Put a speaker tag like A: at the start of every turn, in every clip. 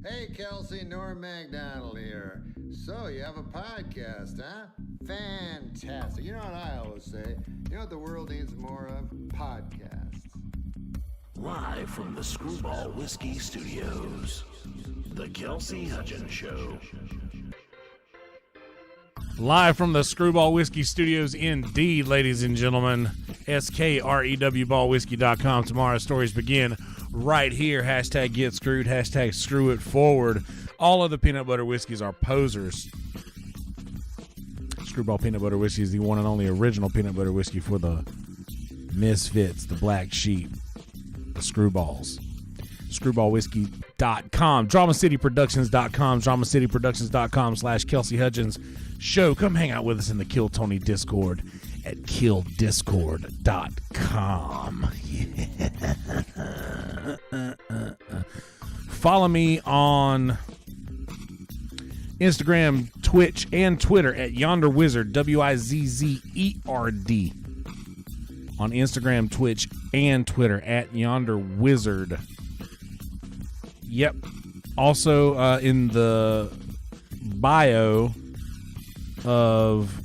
A: Hey, Kelsey, Norm MacDonald here. So, you have a podcast, huh? Fantastic. You know what I always say? You know what the world needs more of? Podcasts.
B: Live from the Screwball Whiskey Studios, The Kelsey Hudgins Show.
C: Live from the Screwball Whiskey Studios, indeed, ladies and gentlemen. SKREWBallWhiskey.com. Tomorrow's stories begin right here. Hashtag get screwed. Hashtag screw it forward. All of the peanut butter whiskeys are posers. Screwball Peanut Butter Whiskey is the one and only original peanut butter whiskey for the misfits, the black sheep, the screwballs. ScrewballWhiskey.com. DramaCityProductions.com. DramaCityProductions.com/Kelsey Hudgins Show. Come hang out with us in the Kill Tony Discord at KillDiscord.com. Follow me on Instagram, Twitch, and Twitter at Yonder Wizard, WIZZERD. On Instagram, Twitch, and Twitter at Yonder Wizard. Yep. Also, in the bio of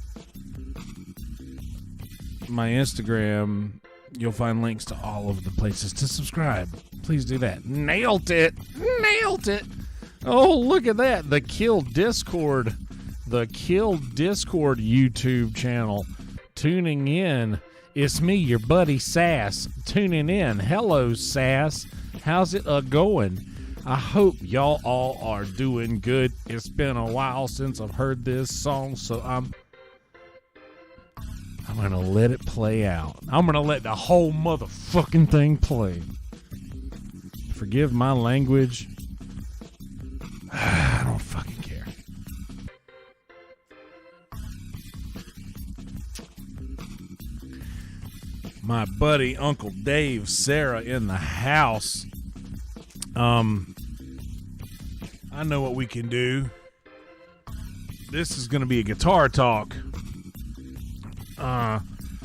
C: my Instagram, you'll find links to all of the places to subscribe. Please do that. Nailed it. Nailed it. Oh, look at that. The Kill Discord YouTube channel. Tuning in. It's me, your buddy Sass, tuning in. Hello, Sass. How's it going? I hope y'all all are doing good. It's been a while since I've heard this song, so I'm going to let it play out. I'm going to let the whole motherfucking thing play. Forgive my language. I don't fucking care. My buddy Uncle Dave, Sarah in the house. I know what we can do. This is going to be a guitar talk,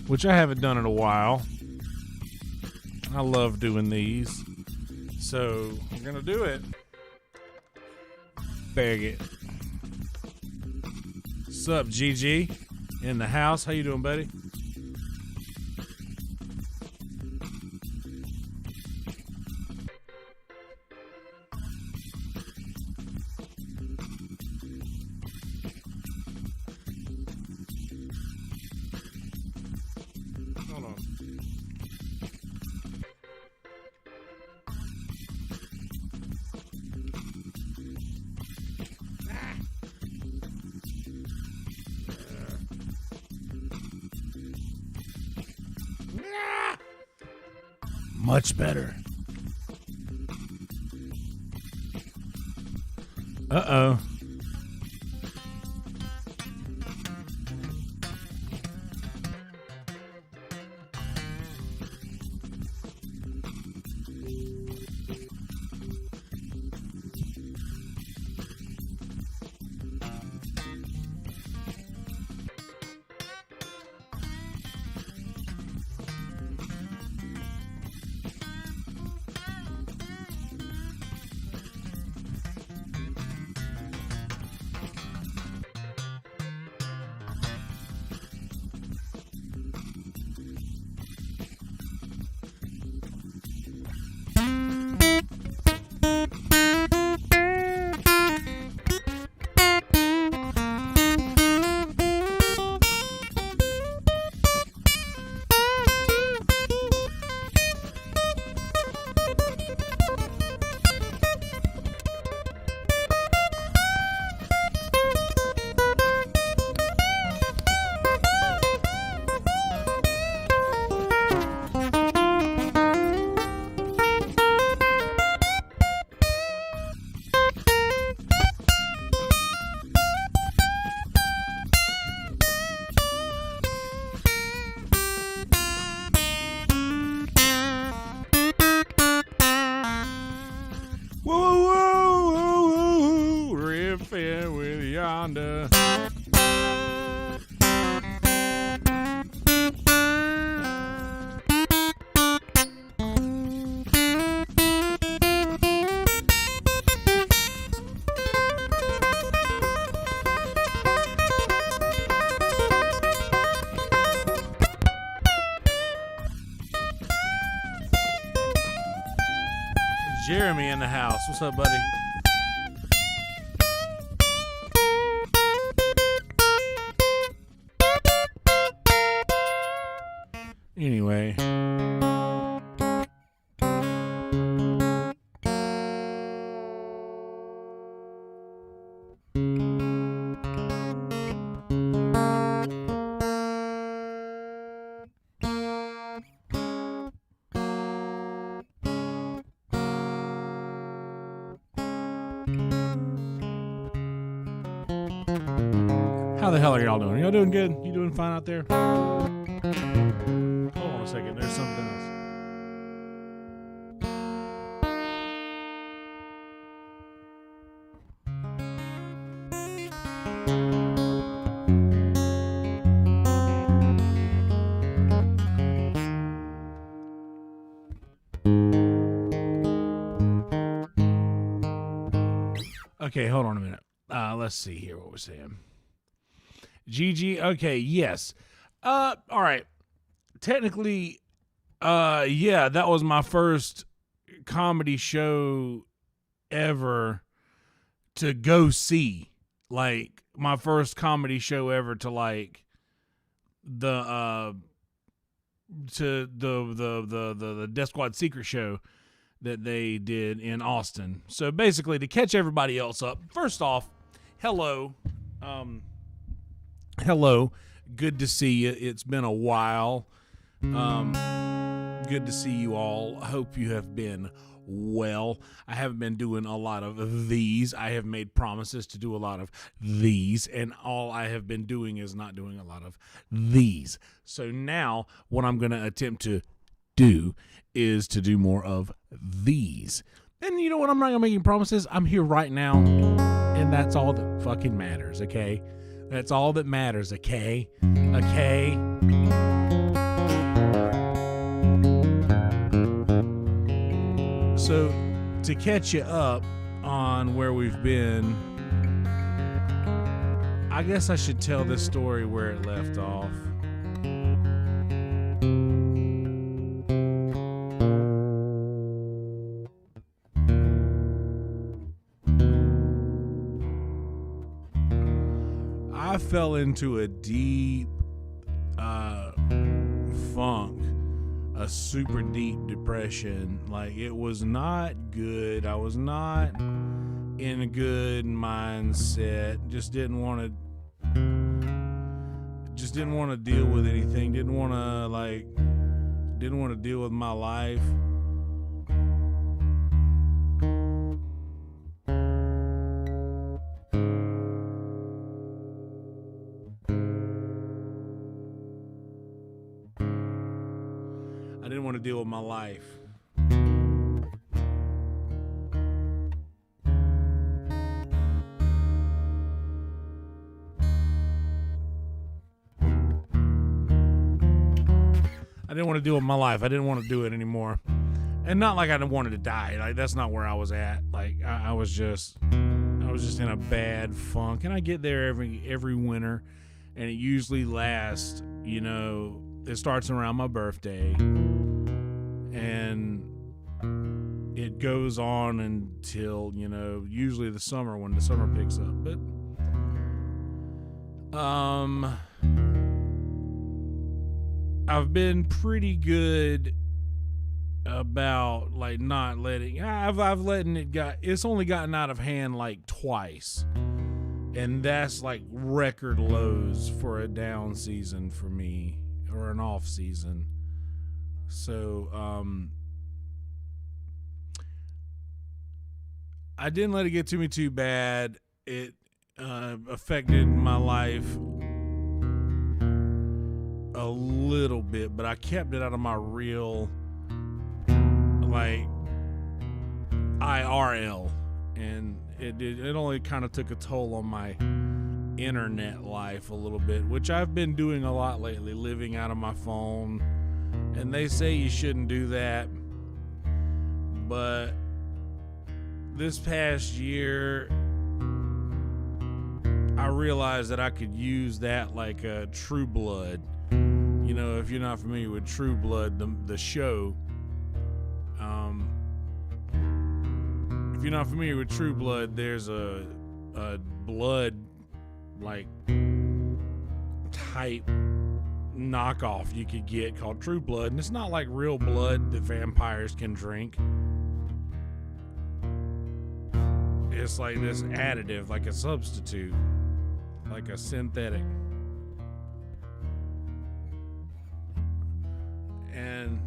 C: which I haven't done in a while. I love doing these, so I'm going to do it. Bag it. Sup, GG? In the house. How you doing, buddy? Hold on. Much better. Uh-oh. Riffing with Yonder. Jeremy in the house. What's up, buddy? Anyway. How the hell are y'all doing? Y'all doing good? You doing fine out there? Hold on a second. There's something else. Okay, hold on a minute. Let's see here what we're saying. GG. Okay, yes. All right. Technically, yeah, that was my first comedy show ever to go see. Like, my first comedy show ever to like the Death Squad Secret Show that they did in Austin. So basically, to catch everybody else up, first off, hello. Hello. Good to see you. It's been a while. Good to see you all. I hope you have been well. I haven't been doing a lot of these. I have made promises to do a lot of these, and all I have been doing is not doing a lot of these. So now what I'm going to attempt to do is to do more of these. And you know what? I'm not going to make any promises. I'm here right now, and that's all that fucking matters, okay? That's all that matters, okay? Okay? So, to catch you up on where we've been, I guess I should tell this story where it left off. I fell into a deep funk, a super deep depression. Like, it was not good. I was not in a good mindset. Just didn't want to deal with anything. Didn't want to deal with my life. I didn't want to deal with my life. I didn't want to deal with my life. I didn't want to do it anymore. And not like I wanted to die. Like, that's not where I was at. Like, I was just in a bad funk. And I get there every winter, and it usually lasts, it starts around my birthday, and it goes on until, usually the summer, when the summer picks up. But I've been pretty good about like not letting it's only gotten out of hand like twice, and that's like record lows for a down season for me, or an off season. So I didn't let it get to me too bad. It affected my life a little bit, but I kept it out of my real, like, IRL, and it only kind of took a toll on my internet life a little bit, which I've been doing a lot lately, living out of my phone, and they say you shouldn't do that, but this past year I realized that I could use that like a True Blood. If you're not familiar with True Blood, the show, if you're not familiar with True Blood, there's a blood like type knockoff you could get called True Blood, and it's not like real blood that vampires can drink. It's like this additive, like a substitute, like a synthetic. And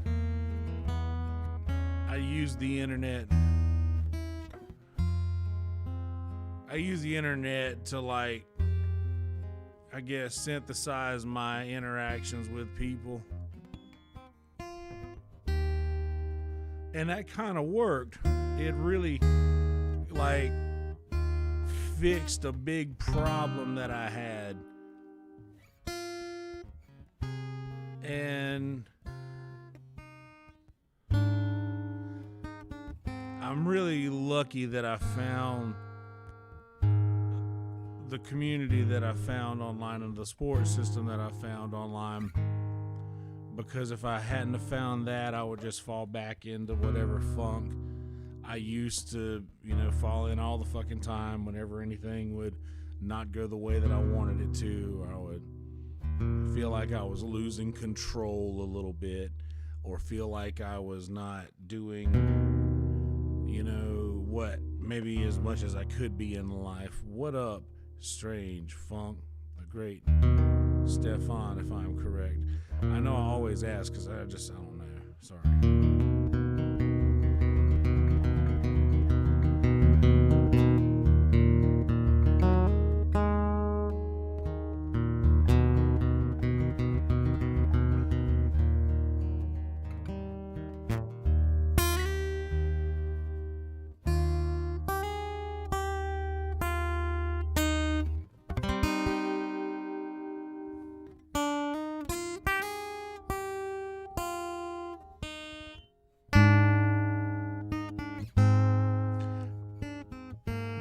C: I use the internet to, like, I guess, synthesize my interactions with people. And that kind of worked. It really, like, fixed a big problem that I had. And I'm really lucky that I found the community that I found online and the support system that I found online, because if I hadn't have found that, I would just fall back into whatever funk I used to, fall in all the fucking time whenever anything would not go the way that I wanted it to, or I would feel like I was losing control a little bit, or feel like I was not doing, what maybe as much as I could be in life. What up, Strange Funk, the great Stefan, if I'm correct. I know I always ask because I don't know. Sorry.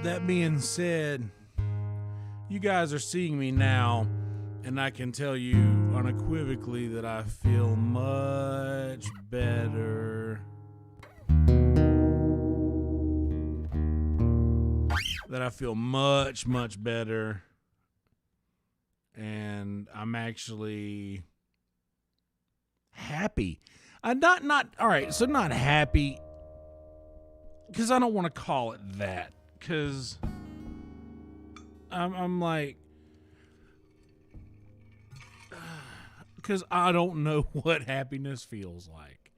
C: That being said, you guys are seeing me now, and I can tell you unequivocally that I feel much better. That I feel much, much better. And I'm actually happy. I'm not all right, so not happy, because I don't want to call it that. Because I'm like, because I don't know what happiness feels like.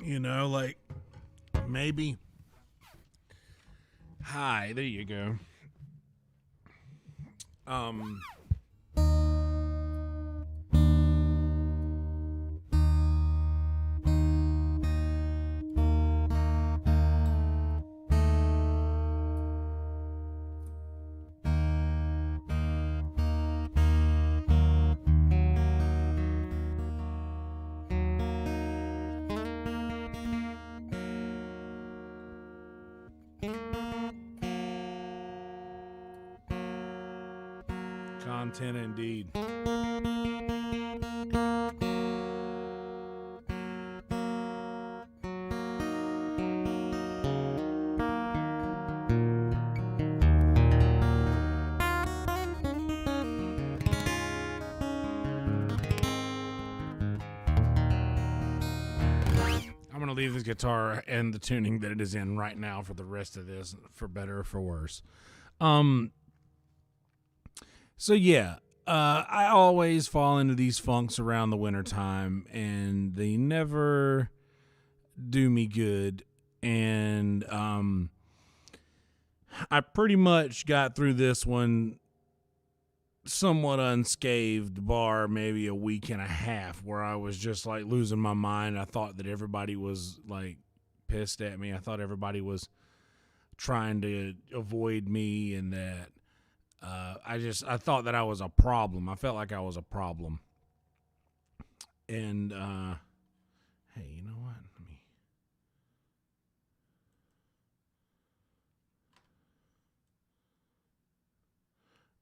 C: Like, maybe. Hi, there you go. Content indeed. I'm going to leave this guitar and the tuning that it is in right now for the rest of this, for better or for worse. So yeah, I always fall into these funks around the wintertime, and they never do me good. And I pretty much got through this one somewhat unscathed, bar maybe a week and a half, where I was just like losing my mind. I thought that everybody was like pissed at me. I thought everybody was trying to avoid me, and that I thought that I was a problem. I felt like I was a problem. And hey, you know what?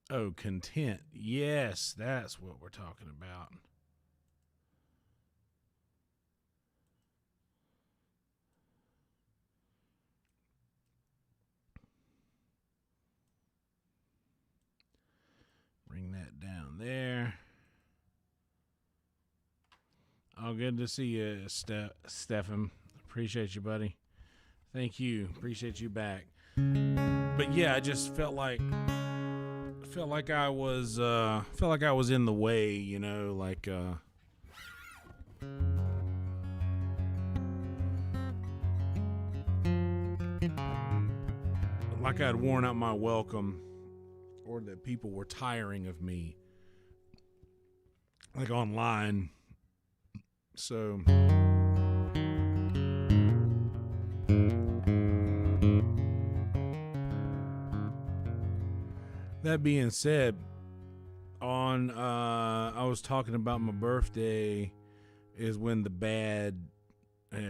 C: Oh, content. Yes, that's what we're talking about. Oh, good to see you, Stefan. Appreciate you, buddy. Thank you. Appreciate you back. But yeah, I just felt like I was in the way, you know, like I'd worn out my welcome, or that people were tiring of me, like online. So that being said, I was talking about my birthday is when the bad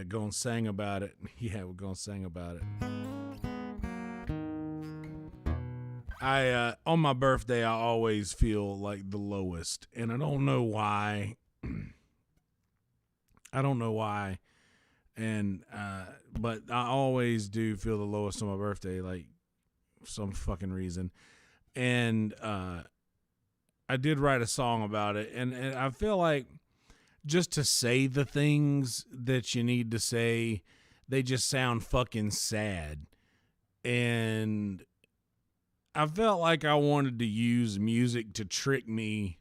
C: gonna sing about it. Yeah, we're gonna sing about it. On my birthday, I always feel like the lowest, and I don't know why. But I always do feel the lowest on my birthday, like for some fucking reason. And I did write a song about it, and I feel like just to say the things that you need to say, they just sound fucking sad. And I felt like I wanted to use music to trick me.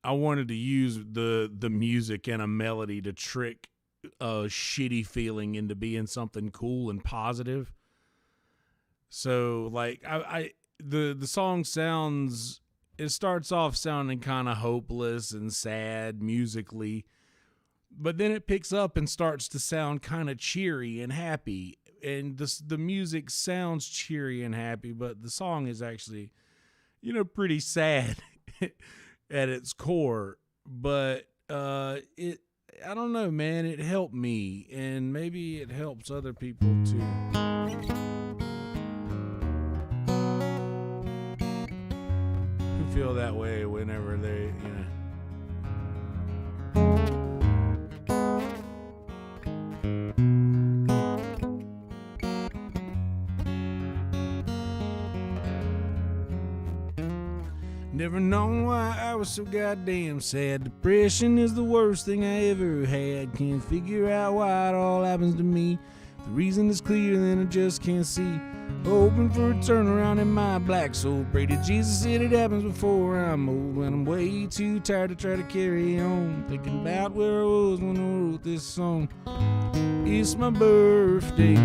C: I wanted to use the music and a melody to trick a shitty feeling into being something cool and positive. So like the song starts off sounding kind of hopeless and sad musically, but then it picks up and starts to sound kind of cheery and happy. And the music sounds cheery and happy, but the song is actually, you know, pretty sad at its core. But I don't know, man, it helped me, and maybe it helps other people too. Who feel that way whenever they, you know. Never known why I was so goddamn sad. Depression is the worst thing I ever had. Can't figure out why it all happens to me. The reason is clear, then I just can't see. Hoping for a turnaround in my black soul. Pray to Jesus that it happens before I'm old. When I'm way too tired to try to carry on. Thinking about where I was when I wrote this song. It's my birthday.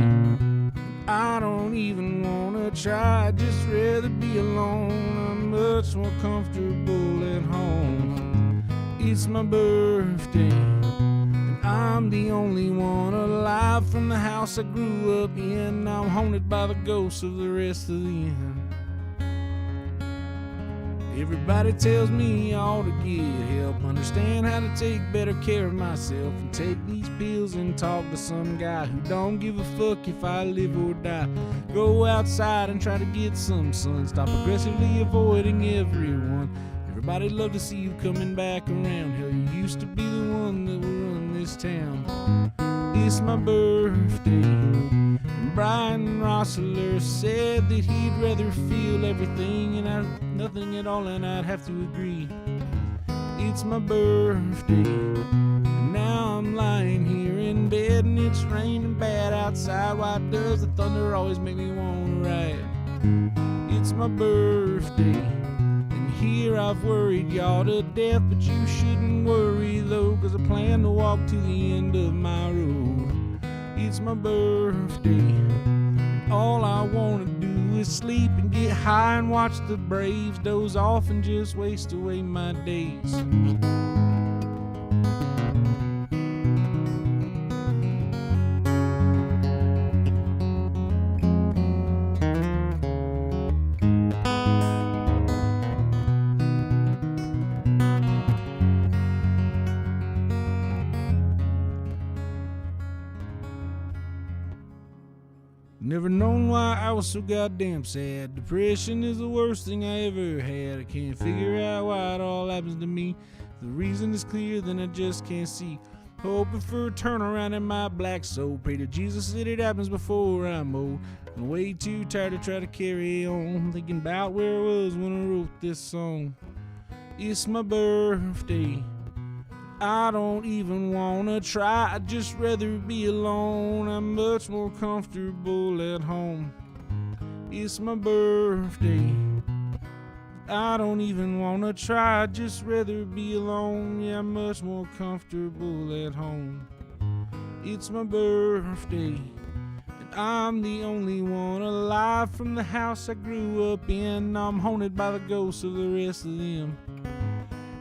C: I don't even wanna try, I'd just rather be alone. I'm much more comfortable at home. It's my birthday, and I'm the only one alive from the house I grew up in. I'm haunted by the ghosts of the rest of the end. Everybody tells me I ought to get help, understand how to take better care of myself, and take these pills and talk to some guy who don't give a fuck if I live or die. Go outside and try to get some sun, stop aggressively avoiding everyone. Everybody love to see you coming back around. Hell, you used to be the one that would run this town. It's my birthday. Brian Rossler said that he'd rather feel everything and nothing at all, and I'd have to agree. It's my birthday, and now I'm lying here in bed, and it's raining bad outside. Why does the thunder always make me want to write? It's my birthday, and here I've worried y'all to death, but you shouldn't worry though, 'cause I plan to walk to the end of my road. It's my birthday. All I wanna do is sleep and get high and watch the Braves doze off and just waste away my days. Never known why I was so goddamn sad. Depression is the worst thing I ever had. I can't figure out why it all happens to me. The reason is clear, then I just can't see. Hoping for a turnaround in my black soul. Pray to Jesus that it happens before I'm old. I'm way too tired to try to carry on. Thinking about where I was when I wrote this song. It's my birthday. I don't even wanna try, I'd just rather be alone. I'm much more comfortable at home. It's my birthday. I don't even wanna try, I'd just rather be alone. Yeah, I'm much more comfortable at home. It's my birthday, and I'm the only one alive from the house I grew up in. I'm haunted by the ghosts of the rest of them.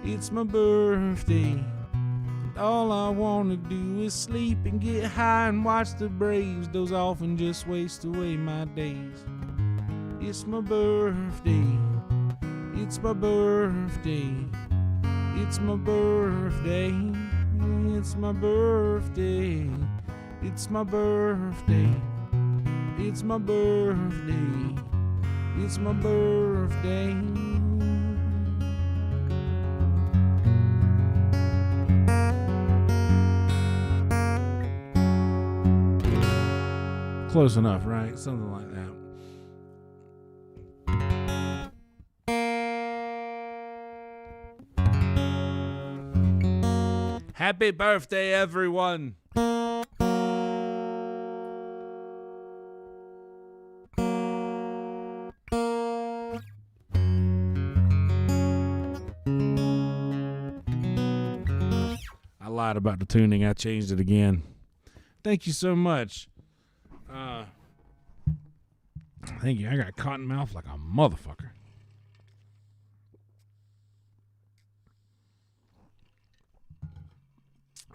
C: It's my birthday, and all I wanna do is sleep and get high and watch the Braves doze off and just waste away my days. It's my birthday, it's my birthday, it's my birthday, it's my birthday, it's my birthday, it's my birthday, it's my birthday. Close enough, right? Something like that. Happy birthday, everyone. I lied about the tuning. I changed it again. Thank you so much. Thank you. I got cotton mouth like a motherfucker.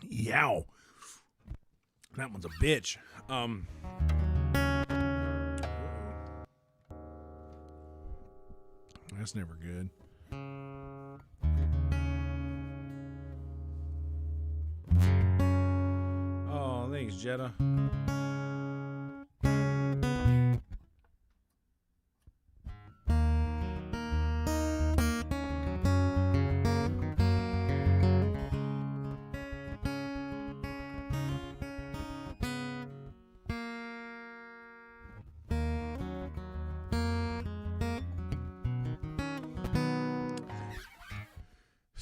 C: Yow. That one's a bitch. That's never good. Oh, thanks, Jetta.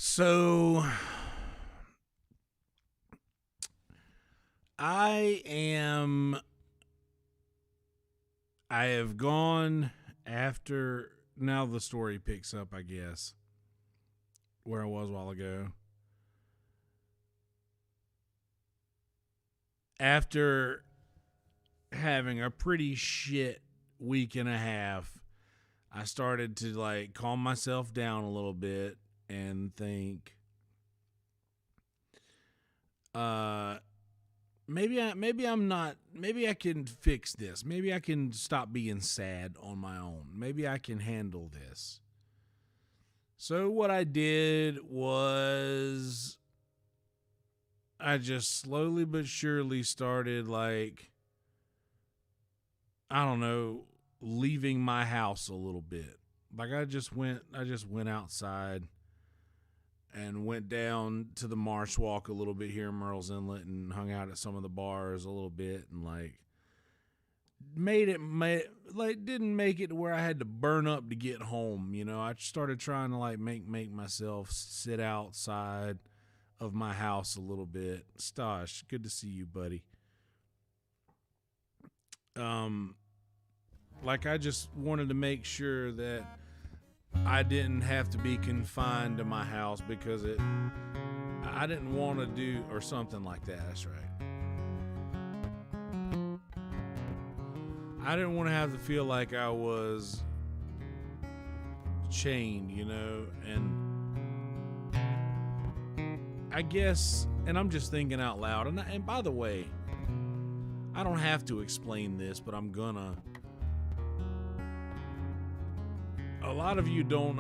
C: So I have gone after, now the story picks up, I guess, where I was a while ago. After having a pretty shit week and a half, I started to like calm myself down a little bit and think, maybe I can fix this. Maybe I can stop being sad on my own. Maybe I can handle this. So what I did was I just slowly but surely started, like, I don't know, leaving my house a little bit. Like I just went outside and went down to the Marsh Walk a little bit here in Murrells Inlet and hung out at some of the bars a little bit and like didn't make it to where I had to burn up to get home. You know, I started trying to like make myself sit outside of my house a little bit. Stosh, good to see you, buddy. Like I just wanted to make sure that I didn't have to be confined to my house because I didn't want to do, or something like that. That's right. I didn't want to have to feel like I was chained, you know, and I guess, and I'm just thinking out loud, and by the way, I don't have to explain this, but I'm gonna. A lot of you don't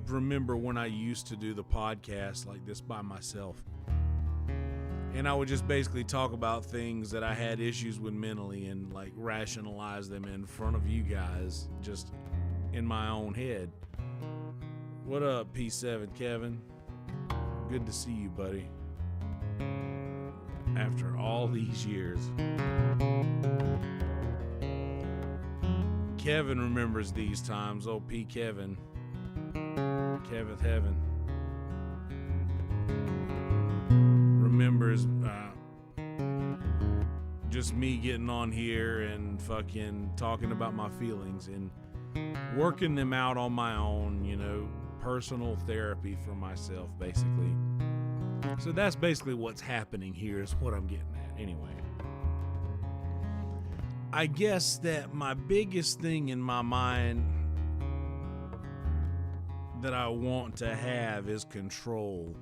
C: remember when I used to do the podcast like this by myself. And I would just basically talk about things that I had issues with mentally and like rationalize them in front of you guys just in my own head. What up, P7 Kevin? Good to see you, buddy. After all these years. Kevin remembers these times. Oh, P. Kevin. Keveth Heaven remembers just me getting on here and fucking talking about my feelings and working them out on my own, you know, personal therapy for myself, basically. So that's basically what's happening here, is what I'm getting at. Anyway, I guess that my biggest thing in my mind that I want to have is control.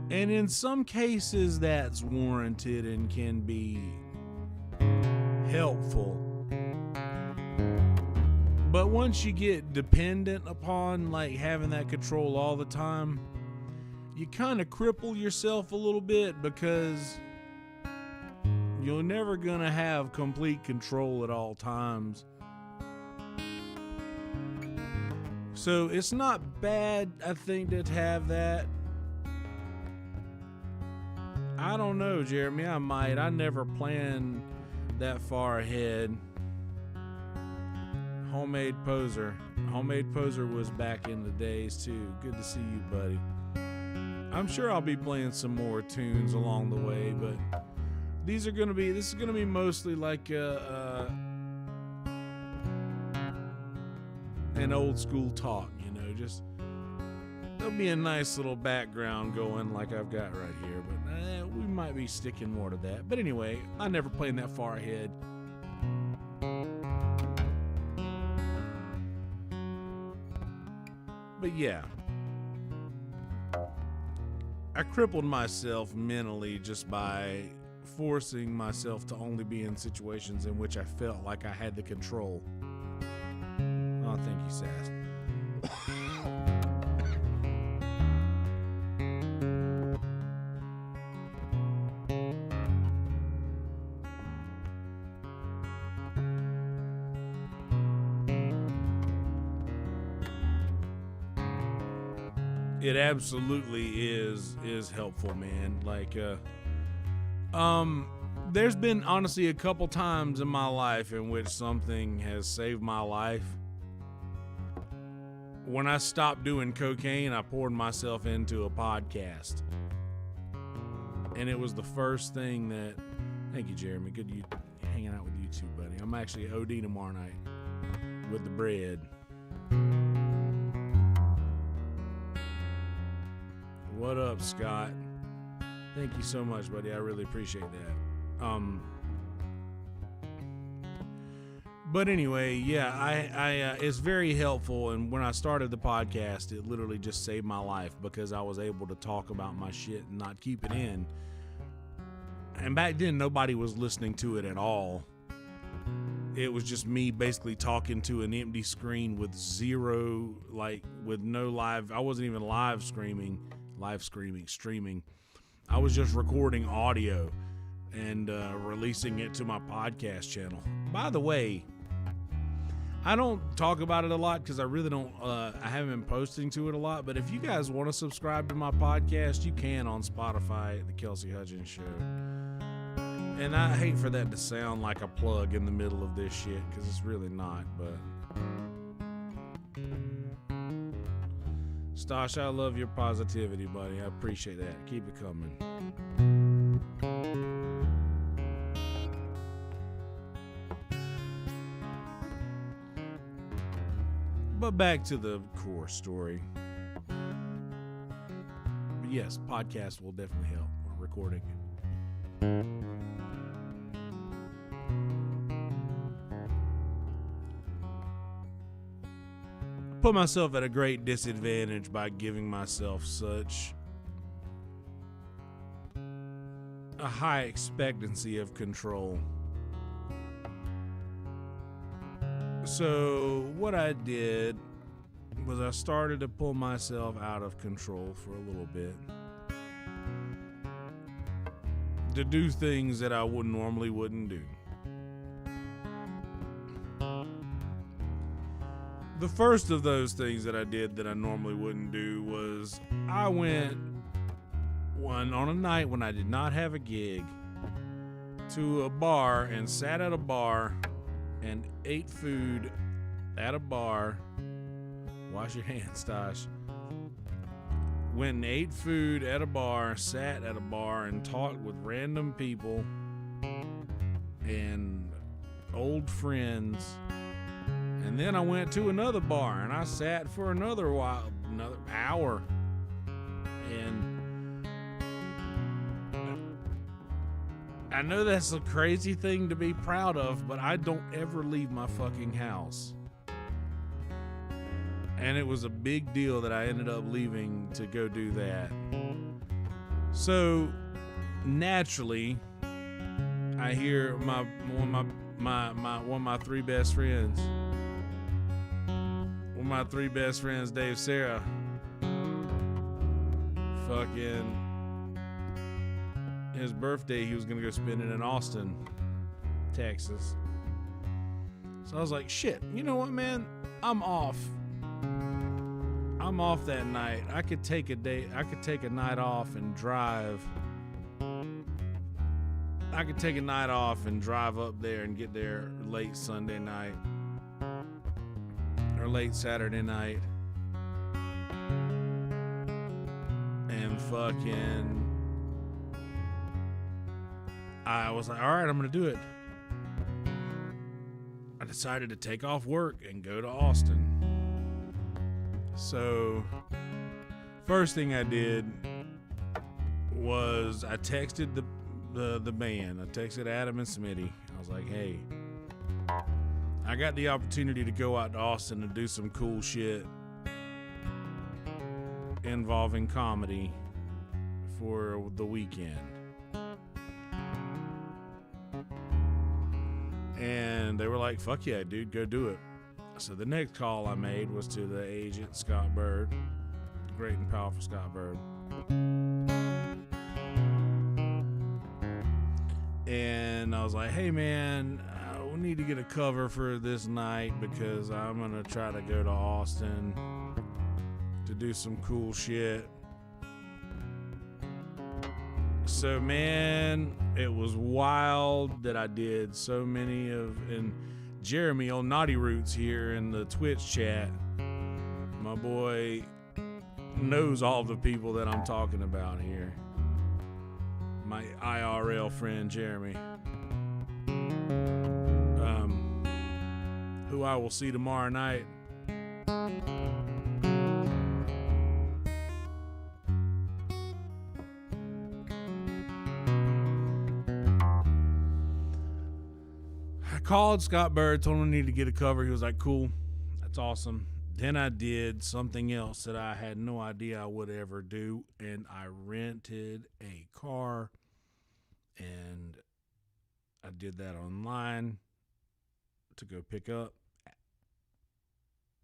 C: And in some cases that's warranted and can be helpful. But once you get dependent upon like having that control all the time, you kind of cripple yourself a little bit, because you're never gonna have complete control at all times. So it's not bad, I think, to have that. I don't know, Jeremy. I might. I never planned that far ahead. Homemade Poser. Homemade Poser was back in the days too. Good to see you, buddy. I'm sure I'll be playing some more tunes along the way, but this is gonna be mostly like an old school talk, you know. Just there'll be a nice little background going like I've got right here, but we might be sticking more to that. But anyway, I never planned that far ahead. But yeah, I crippled myself mentally just by forcing myself to only be in situations in which I felt like I had the control. Oh, thank you, Sass. It absolutely is helpful, man. Like, there's been honestly a couple times in my life in which something has saved my life. When I stopped doing cocaine, I poured myself into a podcast. And it was the first thing that... Thank you, Jeremy. Good you hanging out with you too, buddy. I'm actually OD tomorrow night with the bread. What up, Scott? Thank you so much, buddy. I really appreciate that. But anyway, yeah, I it's very helpful. And when I started the podcast, it literally just saved my life, because I was able to talk about my shit and not keep it in. And back then, nobody was listening to it at all. It was just me basically talking to an empty screen with zero, like, with no live. I wasn't even streaming. I was just recording audio and releasing it to my podcast channel. By the way, I don't talk about it a lot because I really don't, I haven't been posting to it a lot, but if you guys want to subscribe to my podcast, you can on Spotify at The Kelsey Hudgins Show. And I hate for that to sound like a plug in the middle of this shit, because it's really not, but... Stosh, I love your positivity, buddy. I appreciate that. Keep it coming. But back to the core story. But yes, podcast will definitely help. We're recording it. Put myself at a great disadvantage by giving myself such a high expectancy of control. So what I did was I started to pull myself out of control for a little bit, to do things that I normally wouldn't do. The first of those things that I did that I normally wouldn't do was I went on a night when I did not have a gig to a bar and sat at a bar and ate food at a bar. Wash your hands, Tosh. Went and ate food at a bar, sat at a bar, and talked with random people and old friends. And then I went to another bar and I sat for another hour. And I know that's a crazy thing to be proud of, but I don't ever leave my fucking house. And it was a big deal that I ended up leaving to go do that. So naturally, I hear one of my three best friends. One of my three best friends, Dave Sarah, fucking his birthday, he was gonna go spend it in Austin, Texas. So I was like, shit, you know what, man? I'm off that night. I could take a night off and drive. I could take a night off and drive up there and get there late Sunday night or late Saturday night and fucking I was like, all right, I'm gonna do it. I decided to take off work and go to Austin. So first thing I did was I texted the band. I texted Adam and Smitty. I was like, hey, I got the opportunity to go out to Austin and do some cool shit involving comedy for the weekend. And they were like, fuck yeah, dude, go do it. So the next call I made was to the agent, Scott Bird, the great and powerful Scott Bird. And I was like, hey man, we need to get a cover for this night because I'm going to try to go to Austin to do some cool shit. So man, it was wild that I did so many and Jeremy on Naughty Roots here in the Twitch chat, my boy knows all the people that I'm talking about here. My IRL friend Jeremy, who I will see tomorrow night. Called Scott Bird, told him I needed to get a cover. He was like, cool, that's awesome. Then I did something else that I had no idea I would ever do, and I rented a car, and I did that online to go pick up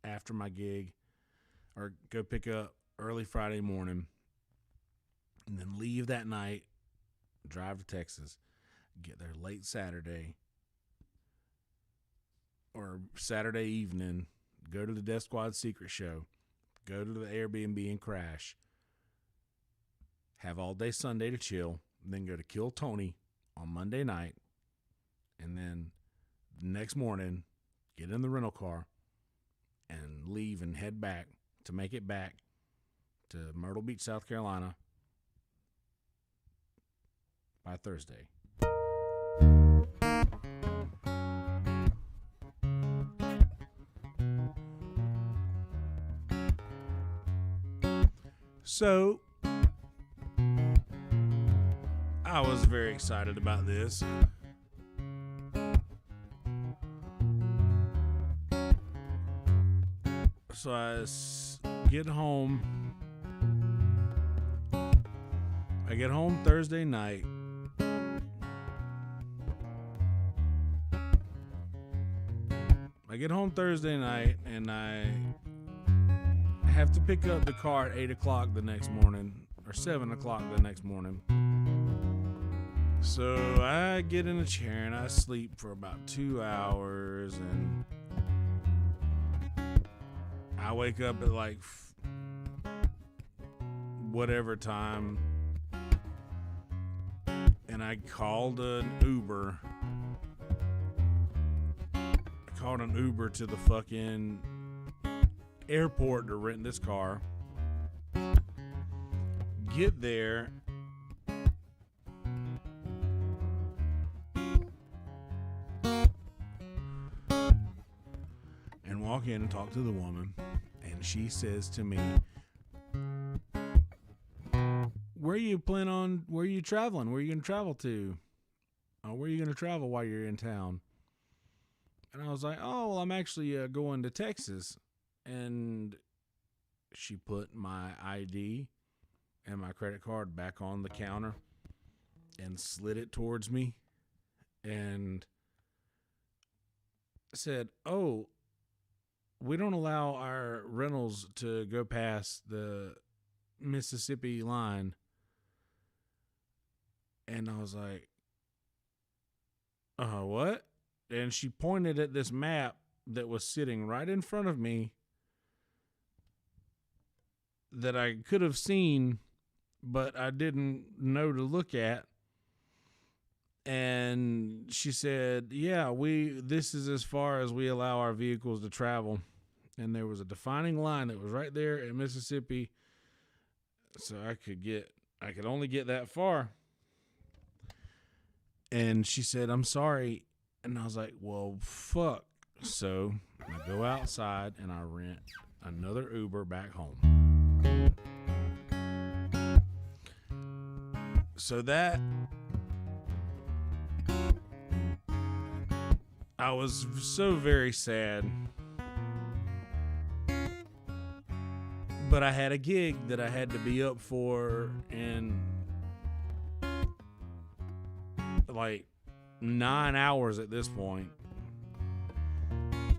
C: after my gig, or go pick up early Friday morning, and then leave that night, drive to Texas, get there late Saturday, or Saturday evening, go to the Death Squad Secret Show, go to the Airbnb and crash, have all day Sunday to chill, and then go to Kill Tony on Monday night, and then the next morning, get in the rental car and leave and head back to make it back to Myrtle Beach, South Carolina by Thursday. So, I was very excited about this. So I get home. I get home Thursday night. And I have to pick up the car at 8 o'clock the next morning, or 7 o'clock the next morning. So I get in a chair and I sleep for about 2 hours, and I wake up at like whatever time, and I called an Uber called an Uber to the fucking airport to rent this car. Get there. And walk in and talk to the woman. And she says to me, where are you traveling? Where are you going to travel to? Where are you going to travel while you're in town? And I was like, oh, well, I'm actually going to Texas. And she put my ID and my credit card back on the counter and slid it towards me and said, oh, we don't allow our rentals to go past the Mississippi line. And I was like, what? And she pointed at this map that was sitting right in front of me that I could have seen, but I didn't know to look at. And she said, yeah, this is as far as we allow our vehicles to travel. And there was a defining line that was right there in Mississippi. So I could only get that far. And she said, I'm sorry. And I was like, well, fuck. So I go outside and I rent another Uber back home. So that, I was so very sad. But I had a gig that I had to be up for in like 9 hours at this point.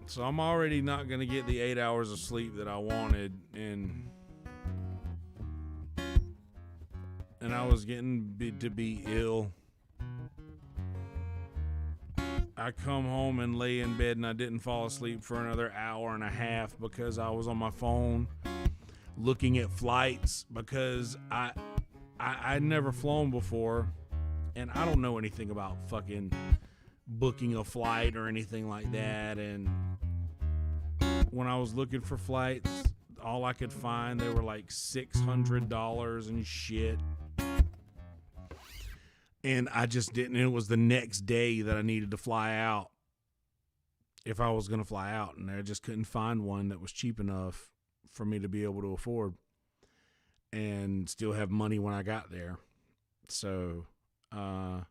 C: So I'm already not going to get the 8 hours of sleep that I wanted. And I was getting to be ill. I come home and lay in bed and I didn't fall asleep for another hour and a half because I was on my phone looking at flights because I'd never flown before and I don't know anything about fucking booking a flight or anything like that. And when I was looking for flights, all I could find, they were like $600 and shit. And I just didn't. It was the next day that I needed to fly out if I was going to fly out. And I just couldn't find one that was cheap enough for me to be able to afford and still have money when I got there. So I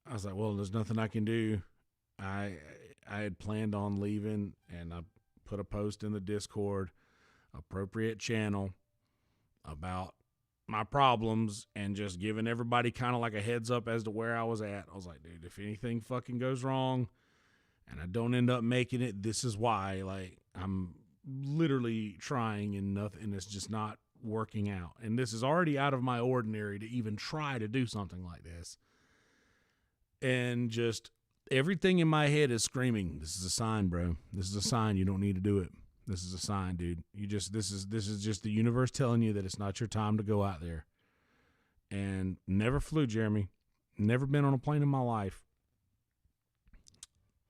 C: was like, well, there's nothing I can do. I had planned on leaving, and I put a post in the Discord, appropriate channel, about my problems and just giving everybody kind of like a heads up as to where I was at. I was like, dude, if anything fucking goes wrong and I don't end up making it, this is why. Like, I'm literally trying and nothing is just not working out. And this is already out of my ordinary to even try to do something like this. And just everything in my head is screaming, this is a sign, bro. This is a sign. You don't need to do it. This is a sign, dude. This is just the universe telling you that it's not your time to go out there. And never flew, Jeremy. Never been on a plane in my life.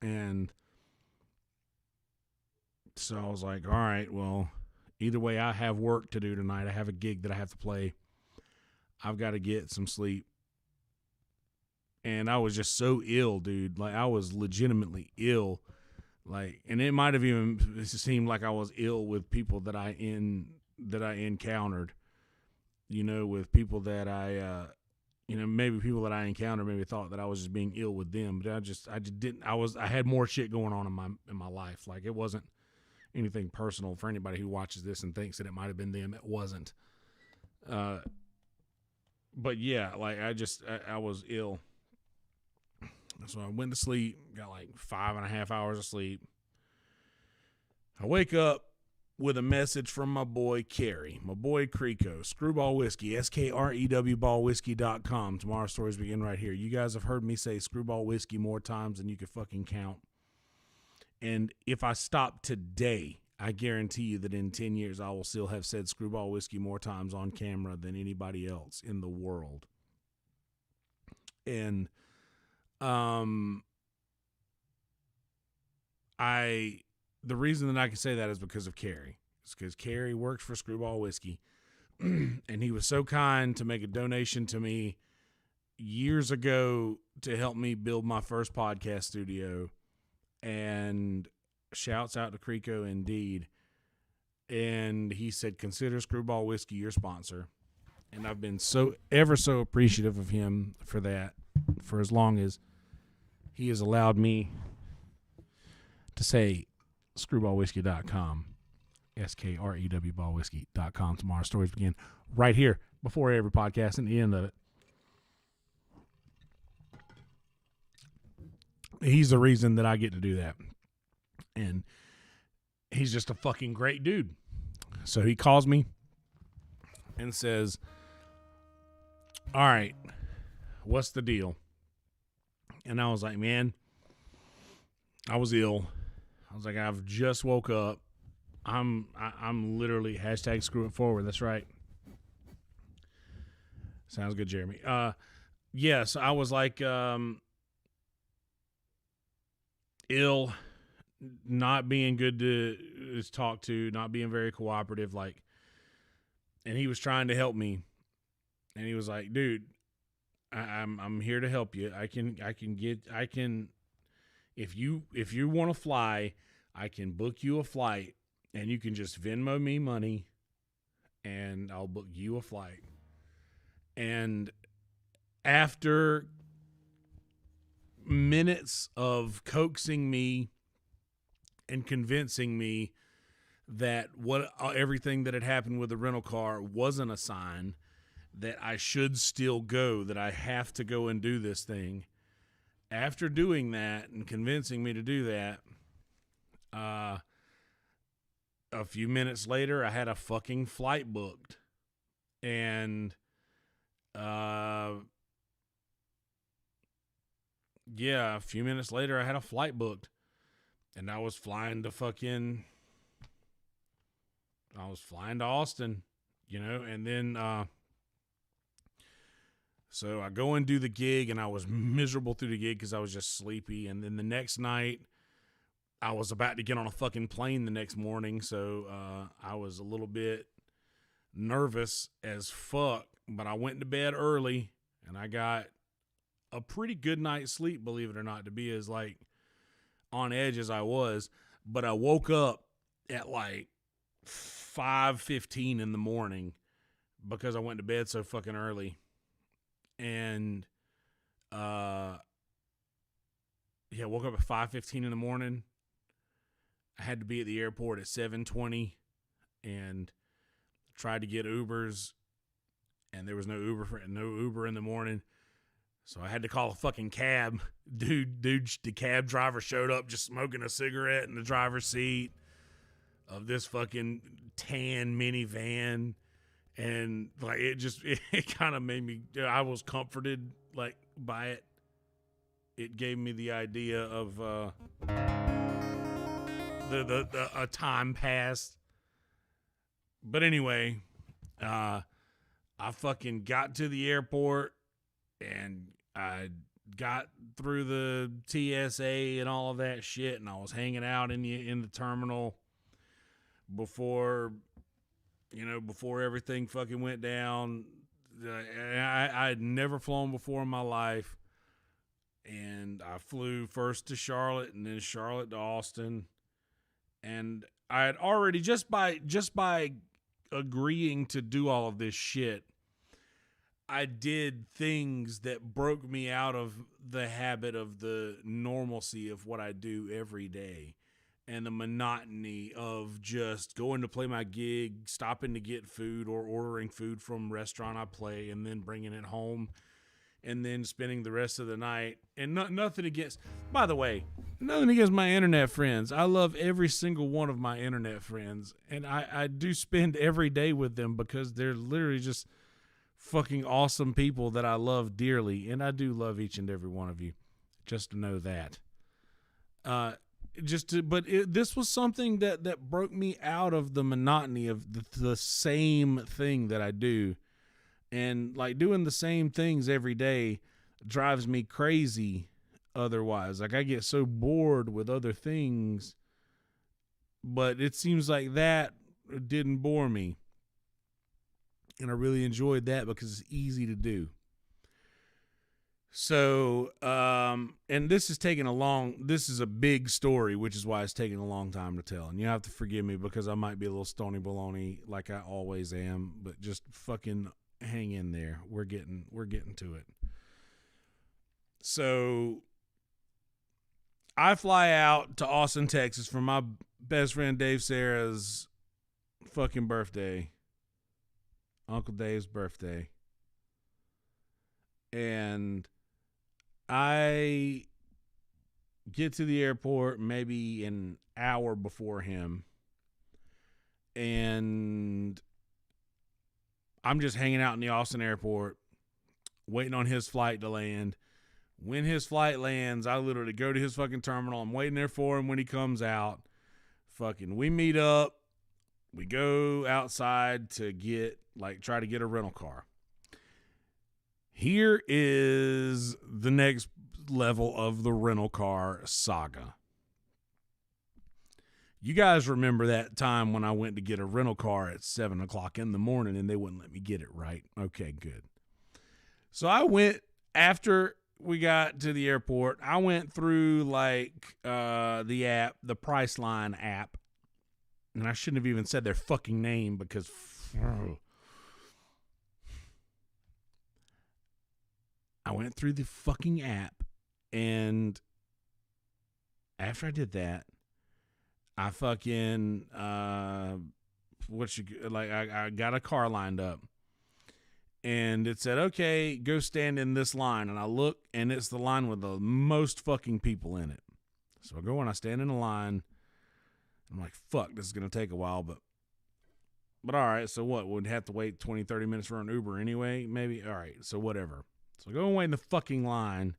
C: And so I was like, all right, well, either way, I have work to do tonight. I have a gig that I have to play. I've got to get some sleep. And I was just so ill, dude. Like, I was legitimately ill. Like, and it might have even seemed like I was ill with people that I encountered, you know, with people that maybe people that I encountered maybe thought that I was just being ill with them, but I just didn't. I had more shit going on in my life. Like, it wasn't anything personal for anybody who watches this and thinks that it might have been them. It wasn't. But yeah, like, I was ill. So I went to sleep, got like 5.5 hours of sleep. I wake up with a message from my boy Kerry, my boy Creco, Screwball Whiskey, SKREW ballwhiskey.com. Tomorrow's stories begin right here. You guys have heard me say Screwball Whiskey more times than you could fucking count. And if I stop today, I guarantee you that in 10 years I will still have said Screwball Whiskey more times on camera than anybody else in the world. And the reason that I can say that is because of Carrie. It's because Carrie works for Screwball Whiskey, and he was so kind to make a donation to me years ago to help me build my first podcast studio. And shouts out to Creco indeed. And he said, consider Screwball Whiskey your sponsor. And I've been so appreciative of him for that, for as long as he has allowed me to say screwballwhiskey.com, SKREW ballwhiskey.com. Tomorrow's stories begin right here before every podcast and the end of it. He's the reason that I get to do that. And he's just a fucking great dude. So he calls me and says, all right, what's the deal? And I was like, man, I was ill. I was like, I've just woke up. I'm literally hashtag screw it forward. That's right. Sounds good, Jeremy. Yes, I was like, ill, not being good to talk to, not being very cooperative, like, and he was trying to help me, and he was like, dude, I'm here to help you. I can if you want to fly, I can book you a flight, and you can just Venmo me money, and I'll book you a flight. And after minutes of coaxing me and convincing me that everything that had happened with the rental car wasn't a sign, that I should still go, that I have to go and do this thing. After doing that and convincing me to do that, a few minutes later, I had a fucking flight booked. And, a few minutes later, I had a flight booked. And I was flying to Austin, and then, so I go and do the gig, and I was miserable through the gig because I was just sleepy. And then the next night, I was about to get on a fucking plane the next morning, so I was a little bit nervous as fuck. But I went to bed early, and I got a pretty good night's sleep, believe it or not, to be as, like, on edge as I was. But I woke up at, like, 5:15 in the morning because I went to bed so fucking early. And, woke up at 5:15 in the morning. I had to be at the airport at 7:20 and tried to get Ubers, and there was no Uber in the morning. So I had to call a fucking cab. Dude, the cab driver showed up just smoking a cigarette in the driver's seat of this fucking tan minivan. And like, it kind of made me, I was comforted like by it. It gave me the idea of a time passed. But anyway, I fucking got to the airport, and I got through the TSA and all of that shit, and I was hanging out in the terminal before everything fucking went down. I had never flown before in my life, and I flew first to Charlotte and then Charlotte to Austin. And I had already, just by agreeing to do all of this shit, I did things that broke me out of the habit of the normalcy of what I do every day and the monotony of just going to play my gig, stopping to get food or ordering food from a restaurant I play and then bringing it home and then spending the rest of the night. And nothing against, by the way, nothing against my internet friends. I love every single one of my internet friends, and I do spend every day with them because they're literally just fucking awesome people that I love dearly, and I do love each and every one of you, just to know that. This was something that broke me out of the monotony of the same thing that I do, and like doing the same things every day drives me crazy. otherwise. Like, I get so bored with other things, but it seems like that didn't bore me. And I really enjoyed that because it's easy to do. So, and this is a big story, which is why it's taking a long time to tell. And you have to forgive me because I might be a little stony baloney like I always am, but just fucking hang in there. We're getting to it. So I fly out to Austin, Texas for my best friend Dave Sarah's fucking birthday. Uncle Dave's birthday. And I get to the airport maybe an hour before him, and I'm just hanging out in the Austin airport waiting on his flight to land. When his flight lands, I literally go to his fucking terminal. I'm waiting there for him when he comes out. Fucking, we meet up. We go outside to try to get a rental car. Here is the next level of the rental car saga. You guys remember that time when I went to get a rental car at 7 o'clock in the morning and they wouldn't let me get it, right? Okay, good. So I went, after we got to the airport, I went through the app, the Priceline app. And I shouldn't have even said their fucking name because... I went through the fucking app, and after I did that, I fucking I got a car lined up, and it said, okay, go stand in this line. And I look, and it's the line with the most fucking people in it. So I go and I stand in the line. I'm like, fuck, this is going to take a while, but all right, so what? We'd have to wait 20, 30 minutes for an Uber anyway, maybe? All right, so whatever. So I go and wait in the fucking line.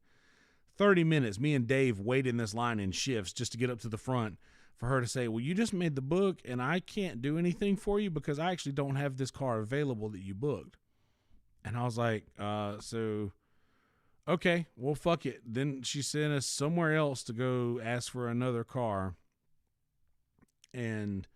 C: 30 minutes, me and Dave wait in this line in shifts just to get up to the front for her to say, well, you just made the book, and I can't do anything for you because I actually don't have this car available that you booked. And I was like, so, okay, well, fuck it. Then she sent us somewhere else to go ask for another car. And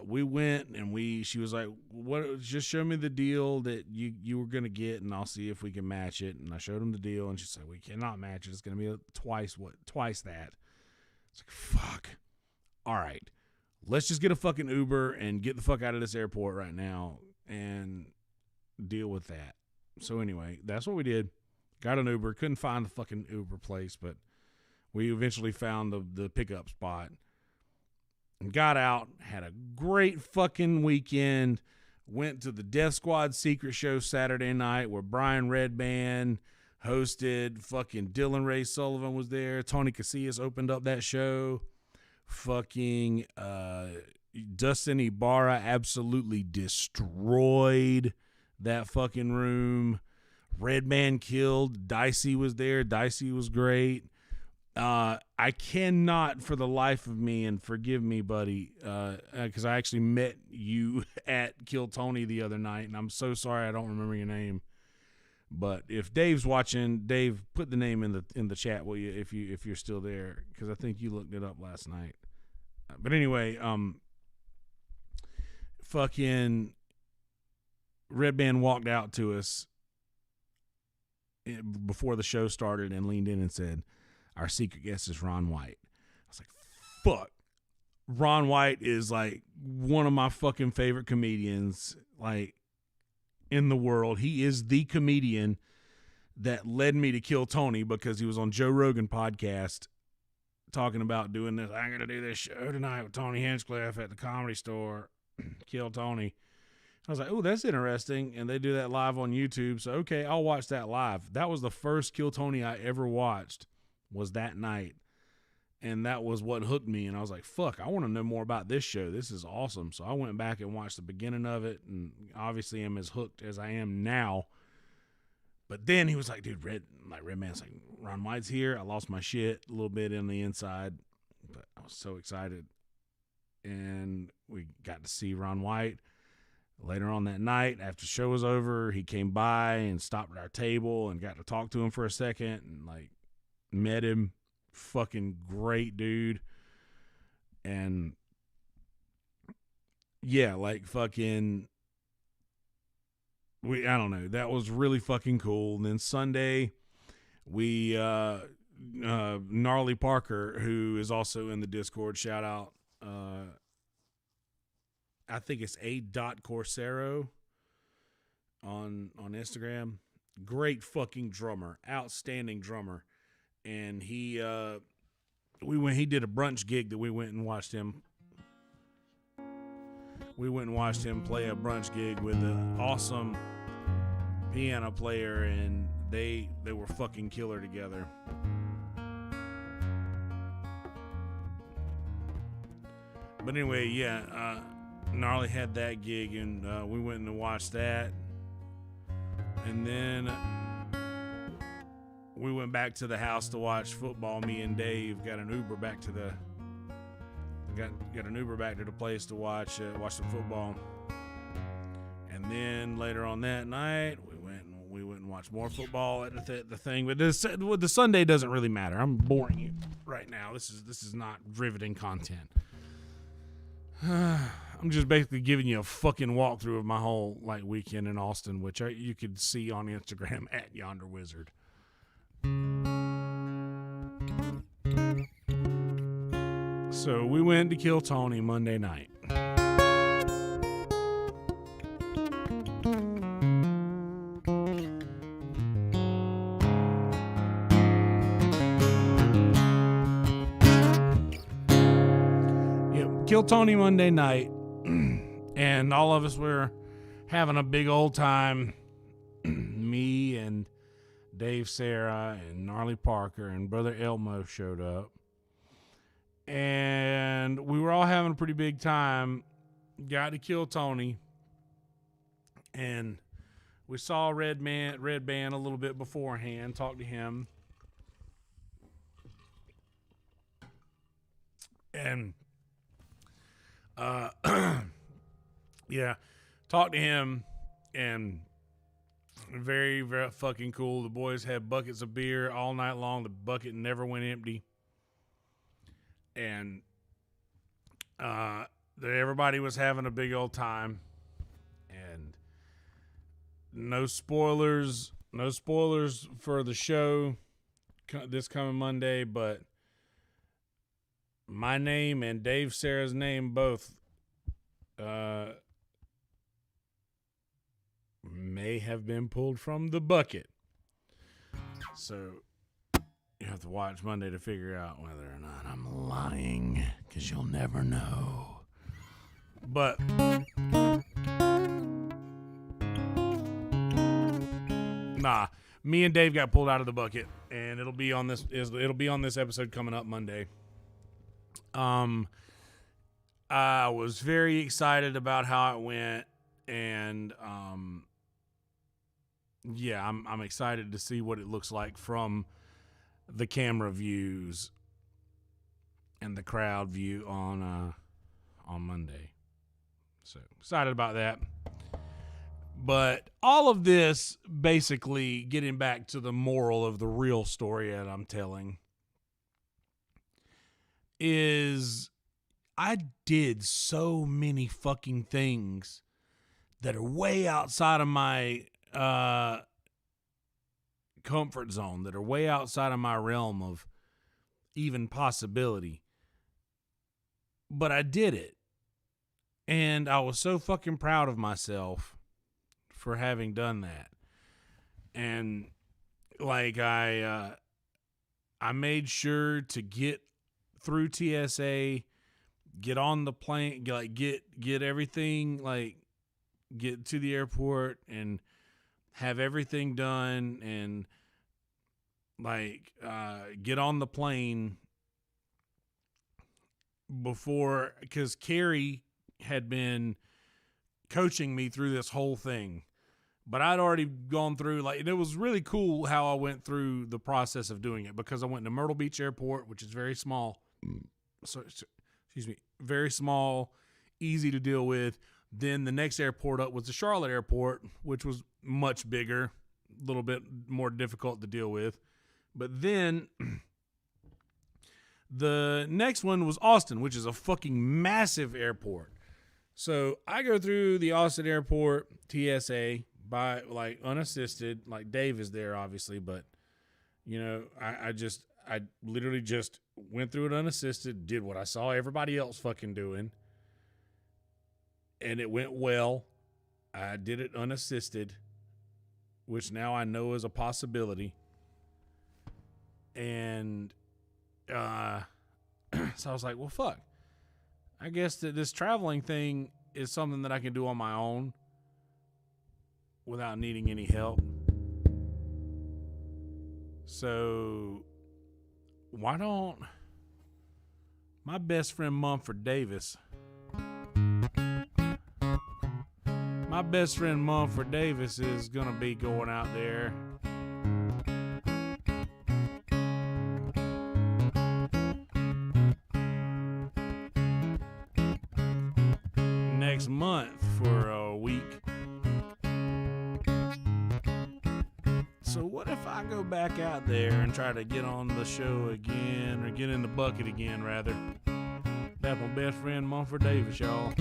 C: we went, and she was like, "What? Just show me the deal that you were gonna get, and I'll see if we can match it." And I showed him the deal, and she said, "We cannot match it. It's gonna be twice that." It's like, fuck. All right, let's just get a fucking Uber and get the fuck out of this airport right now and deal with that. So anyway, that's what we did. Got an Uber. Couldn't find the fucking Uber place, but we eventually found the pickup spot. And got out, had a great fucking weekend, went to the Death Squad secret show Saturday night where Brian Redband hosted, fucking Dylan Ray Sullivan was there, Tony Casillas opened up that show, fucking Dustin Ibarra absolutely destroyed that fucking room, Redband killed, Dicey was there, Dicey was great. I cannot for the life of me, and forgive me, buddy, because I actually met you at Kill Tony the other night, and I'm so sorry I don't remember your name. But if Dave's watching, Dave, put the name in the chat, will you, if you're still there, because I think you looked it up last night. But anyway, fucking Red Band walked out to us before the show started and leaned in and said, "Our secret guest is Ron White." I was like, fuck. Ron White is like one of my fucking favorite comedians like in the world. He is the comedian that led me to Kill Tony because he was on Joe Rogan podcast talking about doing this. I'm going to do this show tonight with Tony Hinchcliffe at the Comedy Store. Kill Tony. I was like, oh, that's interesting. And they do that live on YouTube. So, okay, I'll watch that live. That was the first Kill Tony I ever watched. Was that night, and that was what hooked me, and I was like, fuck, I want to know more about this show. This is awesome. So I went back and watched the beginning of it, and obviously am as hooked as I am now. But then he was like, dude, Red Man's like, Ron White's here. I lost my shit a little bit in the inside, but I was so excited. And we got to see Ron White later on that night. After the show was over, he came by and stopped at our table and got to talk to him for a second, and like, met him. Fucking great dude. And yeah, like fucking, I don't know. That was really fucking cool. And then Sunday, we, Gnarly Parker, who is also in the Discord, shout out, I think it's a.corsero on Instagram. Great fucking drummer, outstanding drummer. And he did a brunch gig that we went and watched him. We went and watched him play a brunch gig with an awesome piano player, and they were fucking killer together. But anyway, yeah, Gnarly had that gig, and we went and watched that. And then we went back to the house to watch football. Me and Dave got an Uber back to the place to watch some football. And then later on that night, we went and watched more football at the thing. But the Sunday doesn't really matter. I'm boring you right now. This is not riveting content. I'm just basically giving you a fucking walkthrough of my whole weekend in Austin, which you could see on Instagram at Yonder Wizard. So we went to Kill Tony Monday night. Kill Tony Monday night, and all of us were having a big old time. Me and Dave, Sarah, and Gnarly Parker, and Brother Elmo showed up, and we were all having a pretty big time. Got to Kill Tony, and we saw Red Band a little bit beforehand. Talked to him, and yeah, talked to him, and very, very fucking cool. The boys had buckets of beer all night long. The bucket never went empty. And everybody was having a big old time. And no spoilers for the show this coming Monday, but my name and Dave Sarah's name both may have been pulled from the bucket. So you have to watch Monday to figure out whether or not I'm lying, because you'll never know. But nah, me and Dave got pulled out of the bucket, and it'll be on this episode coming up Monday. I was very excited about how it went, and yeah, I'm excited to see what it looks like from the camera views and the crowd view on Monday. So excited about that. But all of this, basically getting back to the moral of the real story that I'm telling, is I did so many fucking things that are way outside of my comfort zone, that are way outside of my realm of even possibility. But I did it. And I was so fucking proud of myself for having done that. And I made sure to get through TSA, get on the plane, get everything, get to the airport and have everything done, and get on the plane before, because Carrie had been coaching me through this whole thing. But I'd already gone through, and it was really cool how I went through the process of doing it, because I went to Myrtle Beach Airport, which is very small. So, excuse me, very small, easy to deal with. Then the next airport up was the Charlotte Airport, which was much bigger, a little bit more difficult to deal with.
D: But then the next one was Austin, which is a fucking massive airport. So I go through the Austin airport, TSA, by like unassisted. Like Dave is there, obviously, but you know, I literally just went through it unassisted, did what I saw everybody else fucking doing, and it went well. I did it unassisted, which now I know is a possibility. And so I was like, well, fuck. I guess that this traveling thing is something that I can do on my own without needing any help. So why don't my best friend Mumford Davis, is going to be going out there next month for a week. So what if I go back out there and try to get on the show again, or get in the bucket again, rather? That's my best friend Mumford Davis, y'all.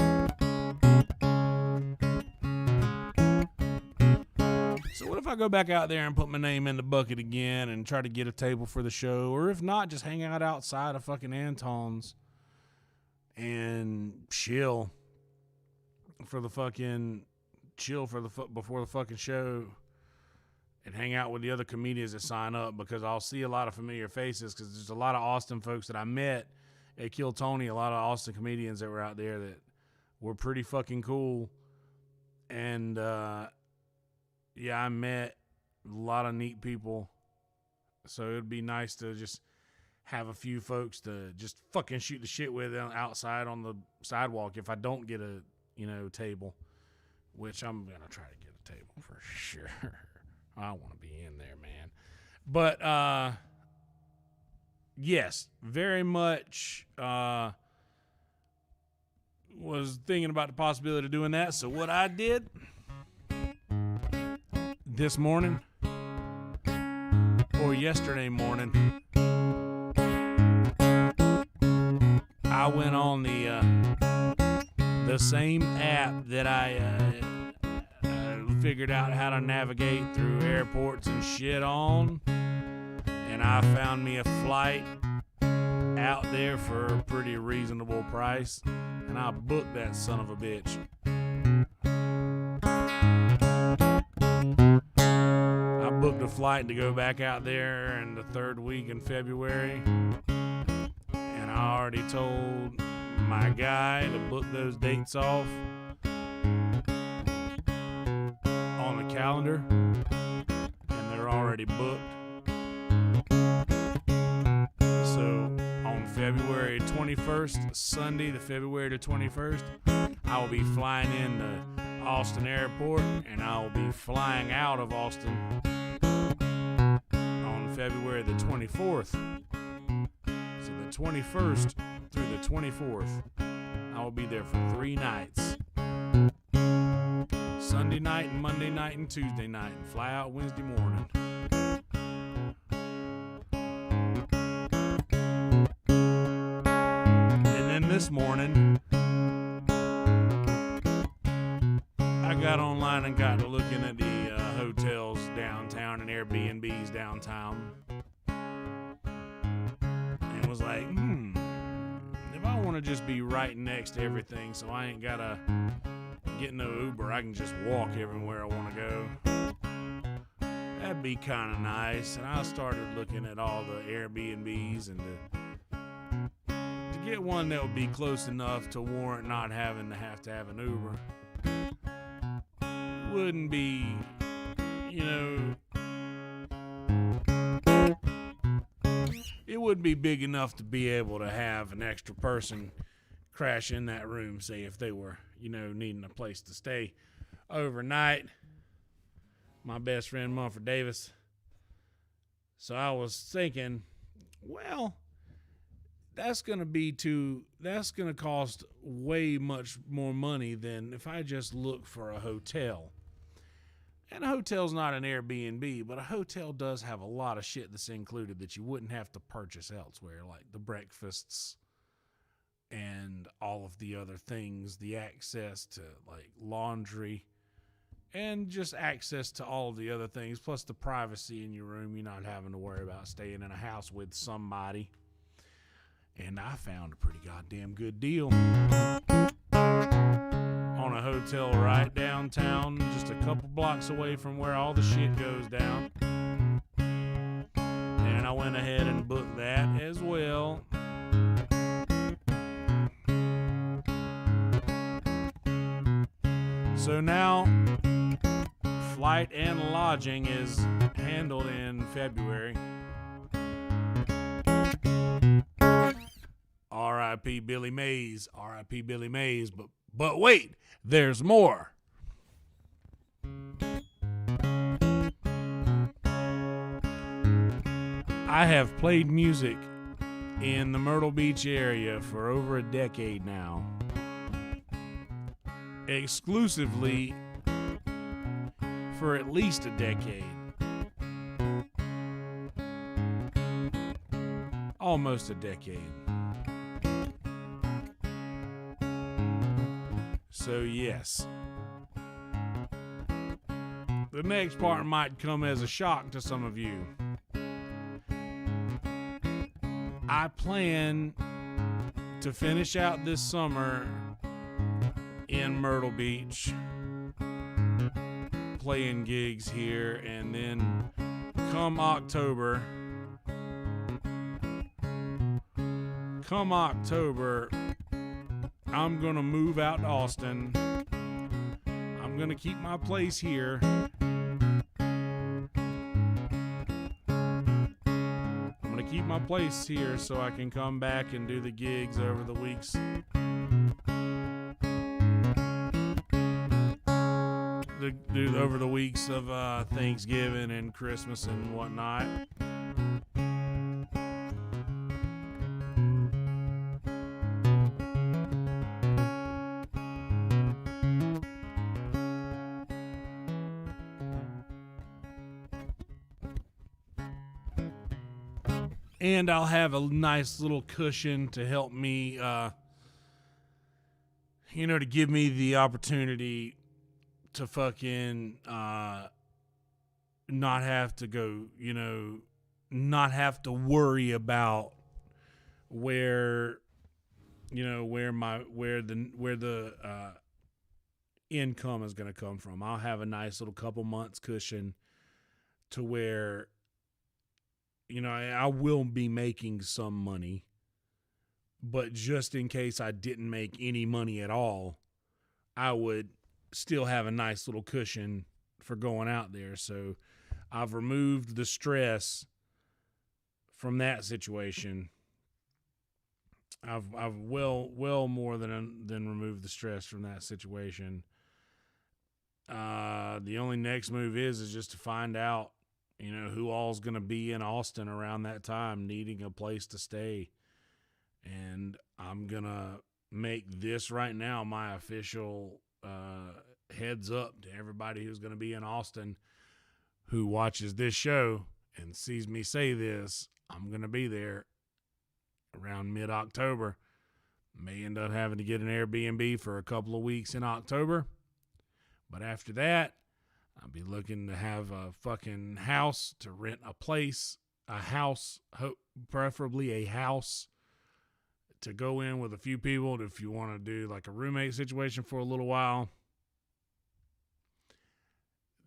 D: So what if I go back out there and put my name in the bucket again and try to get a table for the show? Or if not, just hang out outside of fucking Anton's and chill before the fucking show, and hang out with the other comedians that sign up, because I'll see a lot of familiar faces, because there's a lot of Austin folks that I met at Kill Tony, a lot of Austin comedians that were out there that were pretty fucking cool. And yeah, I met a lot of neat people, so it'd be nice to just have a few folks to just fucking shoot the shit with outside on the sidewalk if I don't get a, you know, table, which I'm going to try to get a table for sure. I want to be in there, man. But, yes, very much was thinking about the possibility of doing that. So what I did this morning, or yesterday morning, I went on the same app that I figured out how to navigate through airports and shit on, and I found me a flight out there for a pretty reasonable price, and I booked that son of a bitch. I booked a flight to go back out there in the third week in February, and I already told my guy to book those dates off on the calendar, and they're already booked. So on February 21st, Sunday, the February the 21st, I will be flying into Austin Airport, and I will be flying out of Austin on February the 24th. So the 21st through the 24th, I will be there for 3 nights. Sunday night and Monday night and Tuesday night, and fly out Wednesday morning. And then this morning, I got online and got to looking at the hotels downtown and Airbnbs downtown, and was like, if I want to just be right next to everything, so I ain't gotta get no Uber, I can just walk everywhere I want to go, that'd be kind of nice. And I started looking at all the Airbnbs, and to get one that would be close enough to warrant not having to have an Uber. Wouldn't be, you know, it would be big enough to be able to have an extra person crash in that room, say if they were, you know, needing a place to stay overnight. My best friend Mumford Davis. So I was thinking, well, that's going to cost way much more money than if I just look for a hotel. And a hotel's not an Airbnb, but a hotel does have a lot of shit that's included that you wouldn't have to purchase elsewhere, like the breakfasts and all of the other things, the access to like laundry and just access to all of the other things, plus the privacy in your room. You're not having to worry about staying in a house with somebody. And I found a pretty goddamn good deal on a hotel right downtown, just a couple blocks away from where all the shit goes down. And I went ahead and booked that as well. So now, flight and lodging is handled in February. R.I.P. Billy Mays. R.I.P. Billy Mays. But wait, there's more. I have played music in the Myrtle Beach area for over a decade now. Exclusively for at least a decade. Almost a decade. So yes. The next part might come as a shock to some of you. I plan to finish out this summer in Myrtle Beach, playing gigs here, and then come October, I'm gonna move out to Austin. I'm gonna keep my place here. Keep my place here so I can come back and do the gigs over the weeks. Over the weeks of Thanksgiving and Christmas and whatnot. And I'll have a nice little cushion to help me, to give me the opportunity to fucking not have to go, not have to worry about where the income is going to come from. I'll have a nice little couple months cushion to where I will be making some money, but just in case I didn't make any money at all, I would still have a nice little cushion for going out there. So I've removed the stress from that situation. I've well more than removed the stress from that situation. The only next move is just to find out who all's going to be in Austin around that time needing a place to stay. And I'm going to make this right now my official heads up to everybody who's going to be in Austin who watches this show and sees me say this. I'm going to be there around mid-October. May end up having to get an Airbnb for a couple of weeks in October. But after that, I'll be looking to have a fucking house, to rent a place, a house, preferably a house, to go in with a few people if you want to do like a roommate situation for a little while.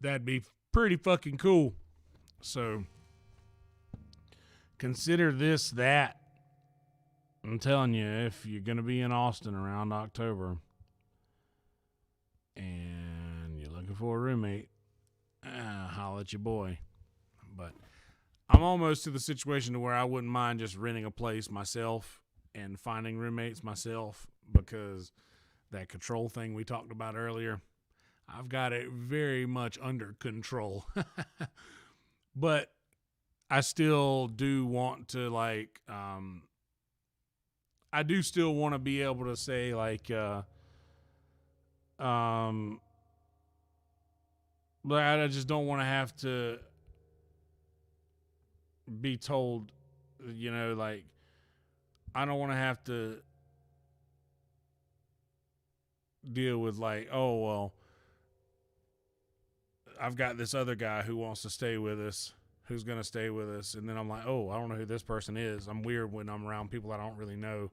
D: That'd be pretty fucking cool. So consider this that. I'm telling you, if you're going to be in Austin around October and you're looking for a roommate, holla at your boy. But I'm almost to the situation to where I wouldn't mind just renting a place myself and finding roommates myself, because that control thing we talked about earlier, I've got it very much under control. But I still do want to I do still want to be able to say But I just don't want to have to be told, like, I don't want to have to deal with, like, oh, well, I've got this other guy who wants to stay with us, who's going to stay with us. And then I'm like, oh, I don't know who this person is. I'm weird when I'm around people I don't really know.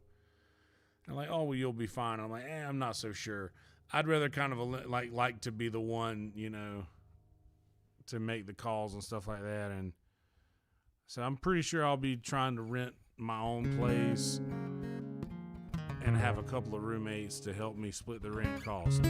D: And like, oh, well, you'll be fine. I'm like, I'm not so sure. I'd rather kind of like to be the one, to make the calls and stuff like that. And so I'm pretty sure I'll be trying to rent my own place and have a couple of roommates to help me split the rent cost.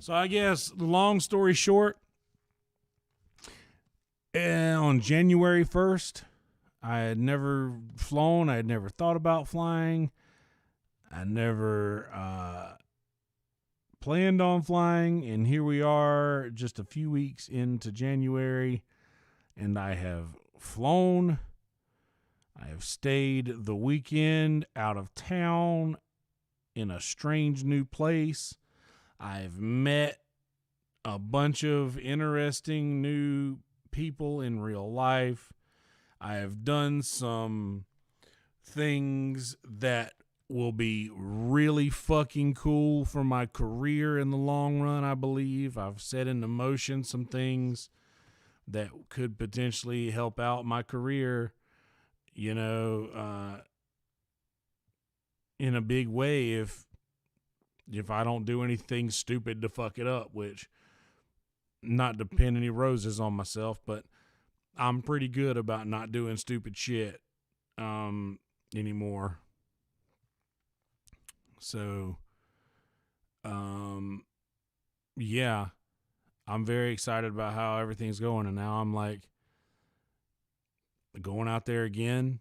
D: So I guess, long story short, on January 1st, I had never flown. I had never thought about flying. I never planned on flying. And here we are just a few weeks into January, and I have flown. I have stayed the weekend out of town in a strange new place. I've met a bunch of interesting new people in real life. I have done some things that will be really fucking cool for my career in the long run, I believe. I've set into motion some things that could potentially help out my career, in a big way if I don't do anything stupid to fuck it up, which, not to pin any roses on myself, but I'm pretty good about not doing stupid shit anymore. So, yeah, I'm very excited about how everything's going. And now I'm like going out there again.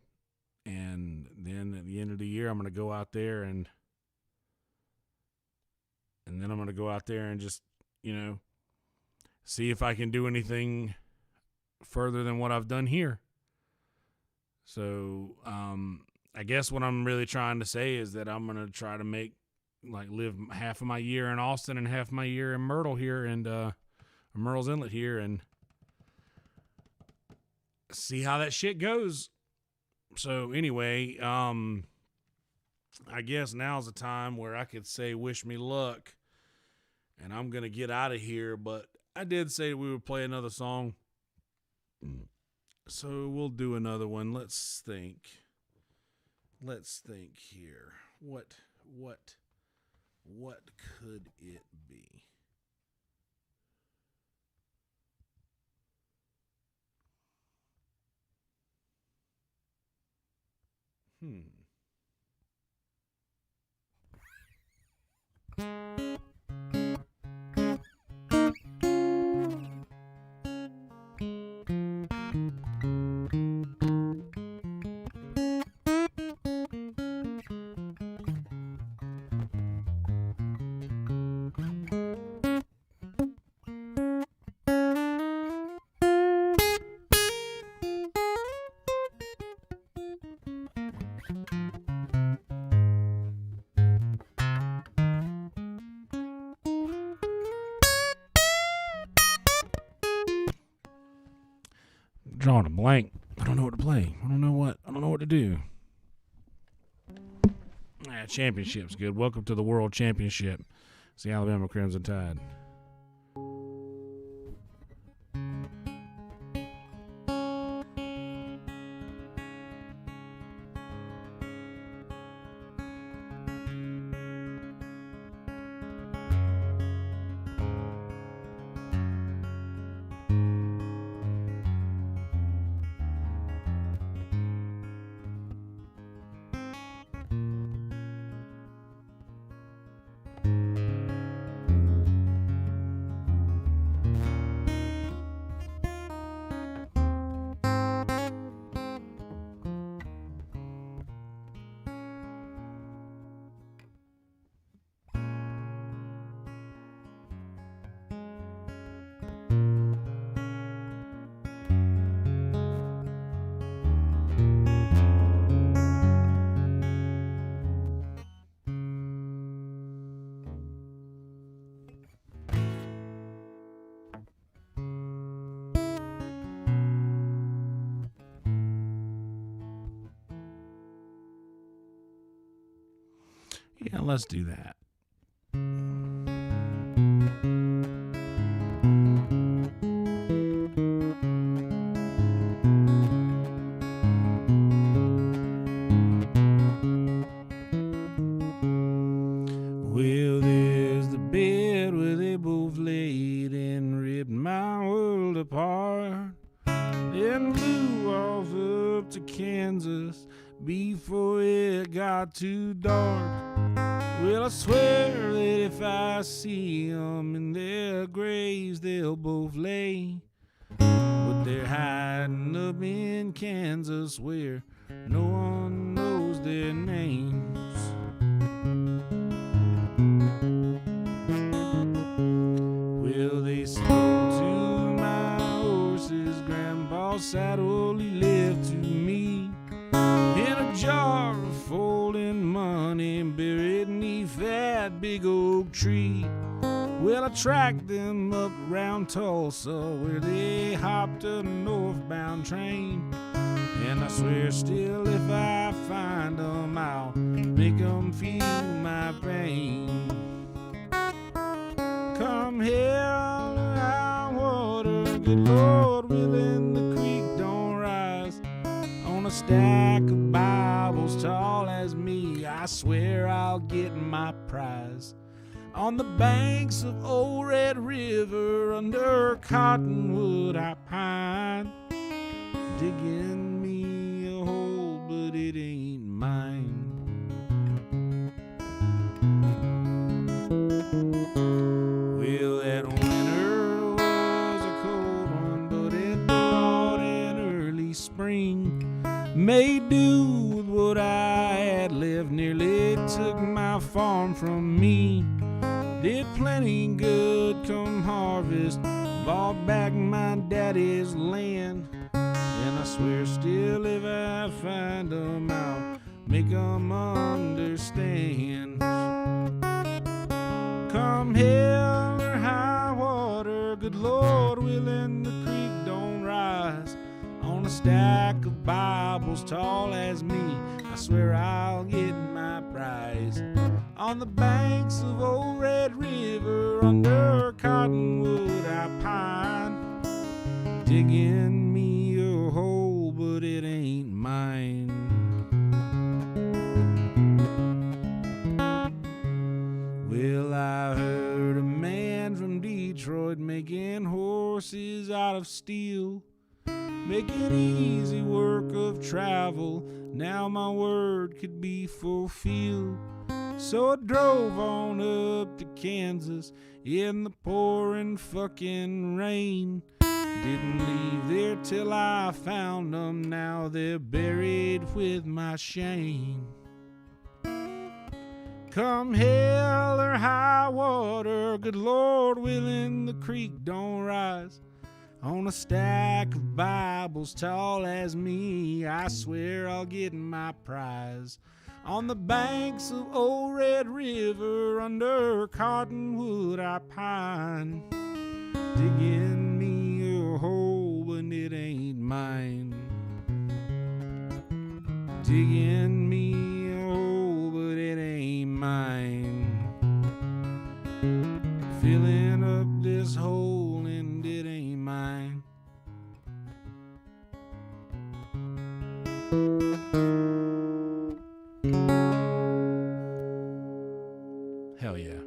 D: And then at the end of the year, I'm going to go out there and then I'm going to go out there and just, see if I can do anything further than what I've done here. So, I guess what I'm really trying to say is that I'm going to try to live half of my year in Austin and half my year in Myrtle here and, Myrtle's Inlet here, and see how that shit goes. So anyway, I guess now's the time where I could say wish me luck, and I'm going to get out of here, but I did say we would play another song, so we'll do another one. Let's think here. What could it be? Drawing a blank. I don't know what to play. I don't know what to do. Championship's good. Welcome to the World Championship. It's the Alabama Crimson Tide. Yeah, let's do that. Well, there's the bed where they both laid and ripped my world apart. Then flew off up to Kansas before it got too dark. Well, I swear that if I see them in their graves, they'll both lay. But they're hiding up in Kansas where no one knows their names. Well, they spoke to my horses, Grandpa's saddle he left to me, in a jar of folding money buried neath that big oak tree. Well, I tracked them up round Tulsa where they hopped a northbound train, and I swear still if I find them I'll make them feel my pain. Come hell or high water, good Lord willing the creek don't rise. On a stack of Bibles tall as me, I swear I'll get my prize. On the banks of Old Red River, under cottonwood I pine, digging me a hole, but it ain't mine. Well, that winter was a cold one, but it brought an early spring. Made do with what I had left, nearly took my farm from me. Did plenty good come harvest, bought back my daddy's land, and I swear still if I find them I'll make them understand. Come hell or high water, good Lord willing the creek don't rise. On a stack of Bibles tall as me, I swear I'll get my prize. On the banks of Old Red River, under cottonwood I pine, digging me a hole, but it ain't mine. Well, I heard a man from Detroit making horses out of steel, making easy work of travel. Now my word could be fulfilled. So I drove on up to Kansas in the pouring fucking rain. Didn't leave there till I found them. Now they're buried with my shame. Come hell or high water, good Lord willing the creek don't rise. On a stack of Bibles tall as me, I swear I'll get my prize. On the banks of Old Red River, under cottonwood I pine, digging me a hole, but it ain't mine. Digging me a hole, but it ain't mine. Filling up this hole and it ain't mine. Hell yeah.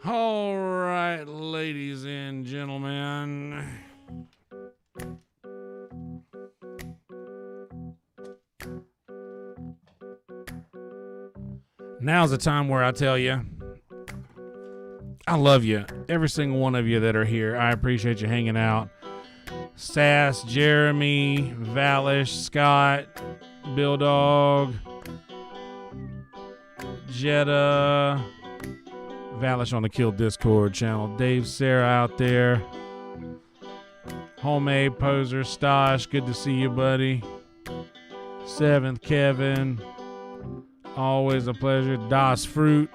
D: All right, ladies and gentlemen. Now's the time where I tell you, I love you. Every single one of you that are here. I appreciate you hanging out. Sass, Jeremy, Valish, Scott, Bill Dog, Jetta, Valish on the Kill Discord channel, Dave, Sarah out there, Homemade Poser, Stosh, good to see you, buddy. Seventh, Kevin, always a pleasure. Das Fruit,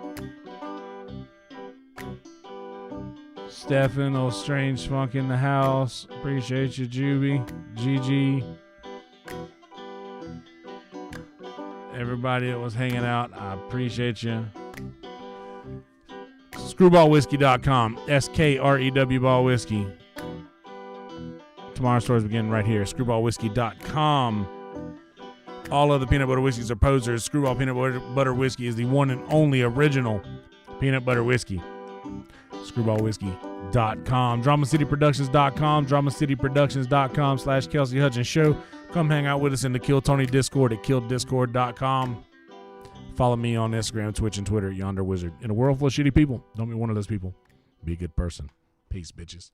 D: Stefan, old Strange Funk in the house. Appreciate you, Juby. GG. everybody that was hanging out. I appreciate you. Screwballwhiskey.com. SKREW Ball Whiskey. Tomorrow's stories begin right here. Screwballwhiskey.com. All other peanut butter whiskeys are posers. Screwball Peanut Butter Whiskey is the one and only original peanut butter whiskey. Screwballwhiskey.com. DramaCityProductions.com. DramaCityProductions.com/Kelsey Hudgins Show. Come hang out with us in the Kill Tony Discord at killdiscord.com. Follow me on Instagram, Twitch, and Twitter at Yonder Wizard. In a world full of shitty people, don't be one of those people. Be a good person. Peace, bitches.